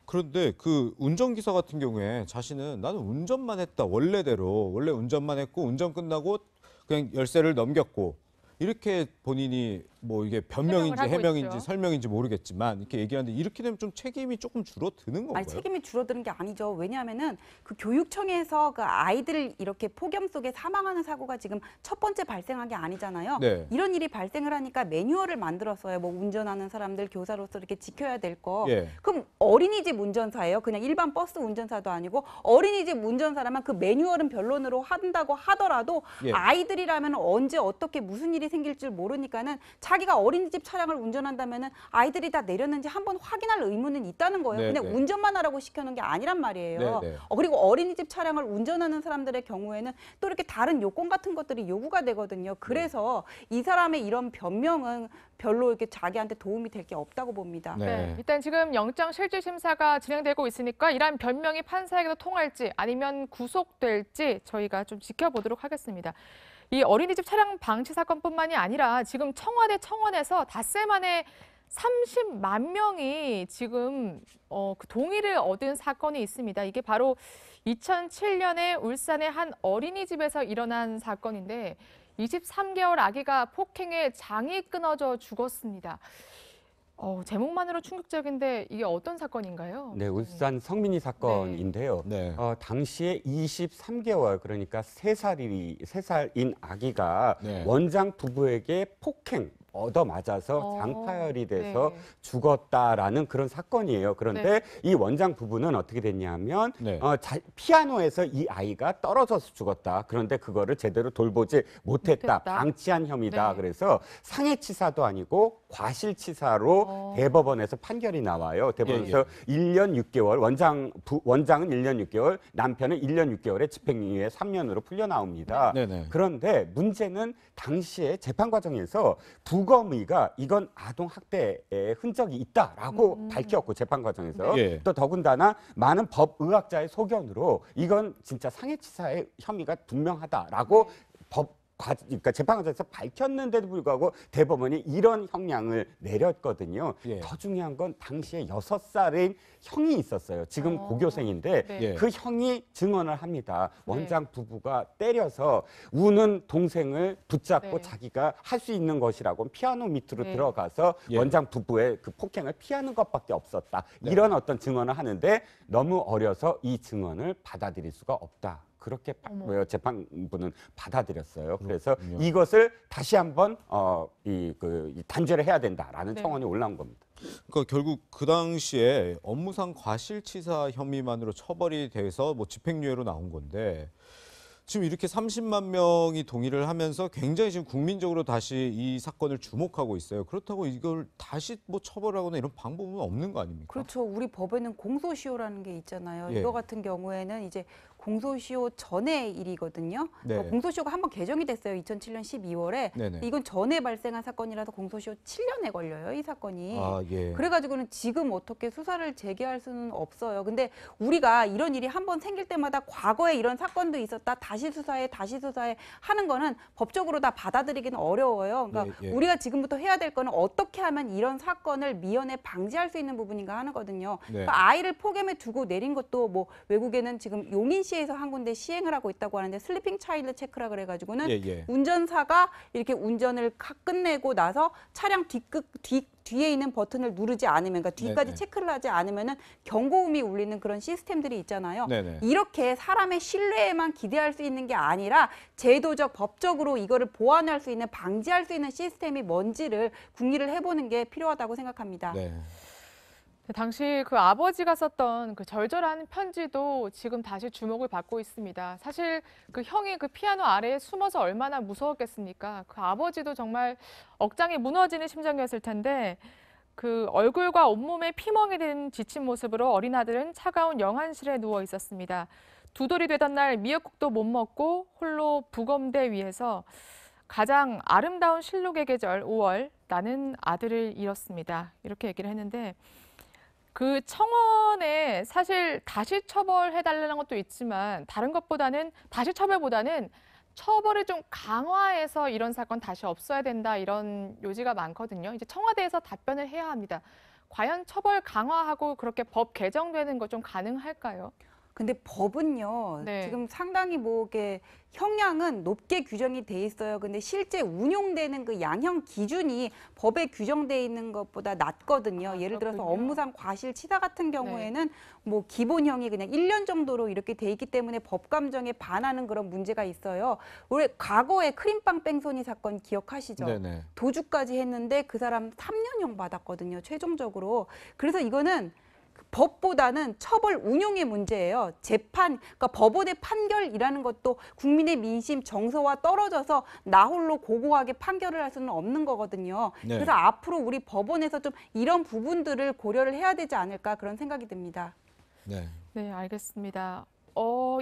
그런데 그 운전기사 같은 경우에 자신은 나는 운전만 했다. 원래대로 원래 운전만 했고 운전 끝나고 그냥 열쇠를 넘겼고 이렇게 본인이 뭐 이게 변명인지 해명인지 설명인지 모르겠지만 이렇게 얘기하는데 이렇게 되면 좀 책임이 조금 줄어드는 건가요? 아니, 책임이 줄어드는 게 아니죠. 왜냐하면은 그 교육청에서 그 아이들을 이렇게 폭염 속에 사망하는 사고가 지금 첫 번째 발생한 게 아니잖아요. 이런 일이 발생을 하니까 매뉴얼을 만들었어요. 뭐 운전하는 사람들 교사로서 이렇게 지켜야 될 거. 그럼 어린이집 운전사예요. 그냥 일반 버스 운전사도 아니고 어린이집 운전사라면 그 매뉴얼은 변론으로 한다고 하더라도 아이들이라면 언제 어떻게 무슨 일이 생길 줄 모르니까는 자기가 어린이집 차량을 운전한다면은 아이들이 다 내렸는지 한번 확인할 의무는 있다는 거예요. 그냥 운전만 하라고 시켜놓은 게 아니란 말이에요. 그리고 어린이집 차량을 운전하는 사람들의 경우에는 또 이렇게 다른 요건 같은 것들이 요구가 되거든요. 그래서 이 사람의 이런 변명은 별로 이렇게 자기한테 도움이 될 게 없다고 봅니다. 일단 지금 영장 실질 심사가 진행되고 있으니까 이러한 변명이 판사에게도 통할지 아니면 구속될지 저희가 좀 지켜보도록 하겠습니다. 이 어린이집 차량 방치 사건뿐만이 아니라 지금 청와대 청원에서 닷새 만에 30만 명이 지금 그 동의를 얻은 사건이 있습니다. 이게 바로 2007년에 울산의 한 어린이집에서 일어난 사건인데 23개월 아기가 폭행에 장이 끊어져 죽었습니다. 제목만으로 충격적인데 이게 어떤 사건인가요? 네, 울산 성민이 사건인데요. 당시에 23개월 그러니까 3살인 아기가 원장 부부에게 폭행 얻어맞아서 장파열이 돼서 죽었다라는 그런 사건이에요. 그런데 이 원장 부부는 어떻게 됐냐면 피아노에서 이 아이가 떨어져서 죽었다. 그런데 그거를 제대로 돌보지 못했다. 방치한 혐의다. 그래서 상해치사도 아니고 과실치사로 대법원에서 판결이 나와요. 대법원에서 1년 6개월, 원장은 1년 6개월, 남편은 1년 6개월에 집행유예 3년으로 풀려 나옵니다. 그런데 문제는 당시에 재판 과정에서 유검의가 이건 아동 학대의 흔적이 있다라고 밝혔고 재판 과정에서 네. 또 더군다나 많은 법의학자의 소견으로 이건 진짜 상해치사의 혐의가 분명하다라고 그러니까 재판 과정에서 밝혔는데도 불구하고 대법원이 이런 형량을 내렸거든요. 예. 더 중요한 건 당시에 6살인 형이 있었어요. 지금 고교생인데 네. 그 형이 증언을 합니다. 원장 부부가 때려서 우는 동생을 붙잡고 네. 자기가 할 수 있는 것이라고 피아노 밑으로 네. 들어가서 예. 원장 부부의 그 폭행을 피하는 것밖에 없었다. 네. 이런 어떤 증언을 하는데 너무 어려서 이 증언을 받아들일 수가 없다. 그렇게 재판부는 받아들였어요. 그래서 이것을 다시 한번 단죄를 해야 된다라는 네. 청원이 올라온 겁니다. 그러니까 결국 그 당시에 업무상 과실치사 혐의만으로 처벌이 돼서 뭐 집행유예로 나온 건데 지금 이렇게 30만 명이 동의를 하면서 굉장히 지금 국민적으로 다시 이 사건을 주목하고 있어요. 그렇다고 이걸 다시 뭐 처벌하거나 이런 방법은 없는 거 아닙니까? 그렇죠. 우리 법에는 공소시효라는 게 있잖아요. 예. 이거 같은 경우에는 이제 공소시효 전의 일이거든요. 네. 그러니까 공소시효가 한번 개정이 됐어요. 2007년 12월에. 네네. 이건 전에 발생한 사건이라서 공소시효 7년에 걸려요. 이 사건이. 아, 예. 그래가지고는 지금 어떻게 수사를 재개할 수는 없어요. 근데 우리가 이런 일이 한번 생길 때마다 과거에 이런 사건도 있었다. 다시 수사해 하는 거는 법적으로 다 받아들이기는 어려워요. 그러니까 예, 예. 우리가 지금부터 해야 될 거는 어떻게 하면 이런 사건을 미연에 방지할 수 있는 부분인가 하는 거거든요. 네. 그러니까 아이를 폭염에 두고 내린 것도 뭐 외국에는 지금 용인시에서 한 군데 시행을 하고 있다고 하는데 슬리핑 차일드 체크라 그래가지고는 예, 예. 운전사가 이렇게 운전을 끝내고 나서 차량 뒤에 있는 버튼을 누르지 않으면, 그러니까 뒤까지 네네. 체크를 하지 않으면은 경고음이 울리는 그런 시스템들이 있잖아요. 네네. 이렇게 사람의 신뢰에만 기대할 수 있는 게 아니라 제도적, 법적으로 이거를 보완할 수 있는, 방지할 수 있는 시스템이 뭔지를 궁리를 해보는 게 필요하다고 생각합니다. 네. 당시 그 아버지가 썼던 그 절절한 편지도 지금 다시 주목을 받고 있습니다. 사실 그 형이 그 피아노 아래에 숨어서 얼마나 무서웠겠습니까? 그 아버지도 정말 억장이 무너지는 심정이었을 텐데 그 얼굴과 온몸에 피멍이 된 지친 모습으로 어린 아들은 차가운 영안실에 누워 있었습니다. 두 돌이 되던 날 미역국도 못 먹고 홀로 부검대 위에서 가장 아름다운 실록의 계절 5월 나는 아들을 잃었습니다. 이렇게 얘기를 했는데 그 청원에 사실 다시 처벌해달라는 것도 있지만 다른 것보다는 다시 처벌보다는 처벌을 좀 강화해서 이런 사건 다시 없어야 된다 이런 요지가 많거든요. 이제 청와대에서 답변을 해야 합니다. 과연 처벌 강화하고 그렇게 법 개정되는 거 좀 가능할까요? 근데 법은요, 네. 지금 상당히 뭐 이렇게 형량은 높게 규정이 돼 있어요. 근데 실제 운용되는 그 양형 기준이 법에 규정돼 있는 것보다 낮거든요. 예를 들어서 그렇군요. 업무상 과실치사 같은 경우에는 뭐 기본형이 그냥 1년 정도로 이렇게 돼 있기 때문에 법 감정에 반하는 그런 문제가 있어요. 우리 과거에 크림빵 뺑소니 사건 기억하시죠? 네네. 도주까지 했는데 그 사람 3년형 받았거든요. 최종적으로. 그래서 이거는 법보다는 처벌 운용의 문제예요. 재판, 그러니까 법원의 판결이라는 것도 국민의 민심 정서와 떨어져서 나 홀로 고고하게 판결을 할 수는 없는 거거든요. 네. 그래서 앞으로 우리 법원에서 좀 이런 부분들을 고려를 해야 되지 않을까 그런 생각이 듭니다. 네. 네, 알겠습니다.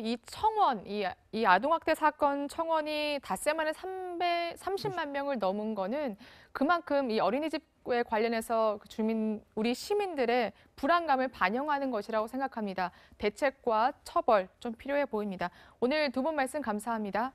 이 청원, 이 아동학대 사건 청원이 닷새 만에 30만 명을 넘은 거는 그만큼 이 어린이집에 관련해서 우리 시민들의 불안감을 반영하는 것이라고 생각합니다. 대책과 처벌 좀 필요해 보입니다. 오늘 두 분 말씀 감사합니다.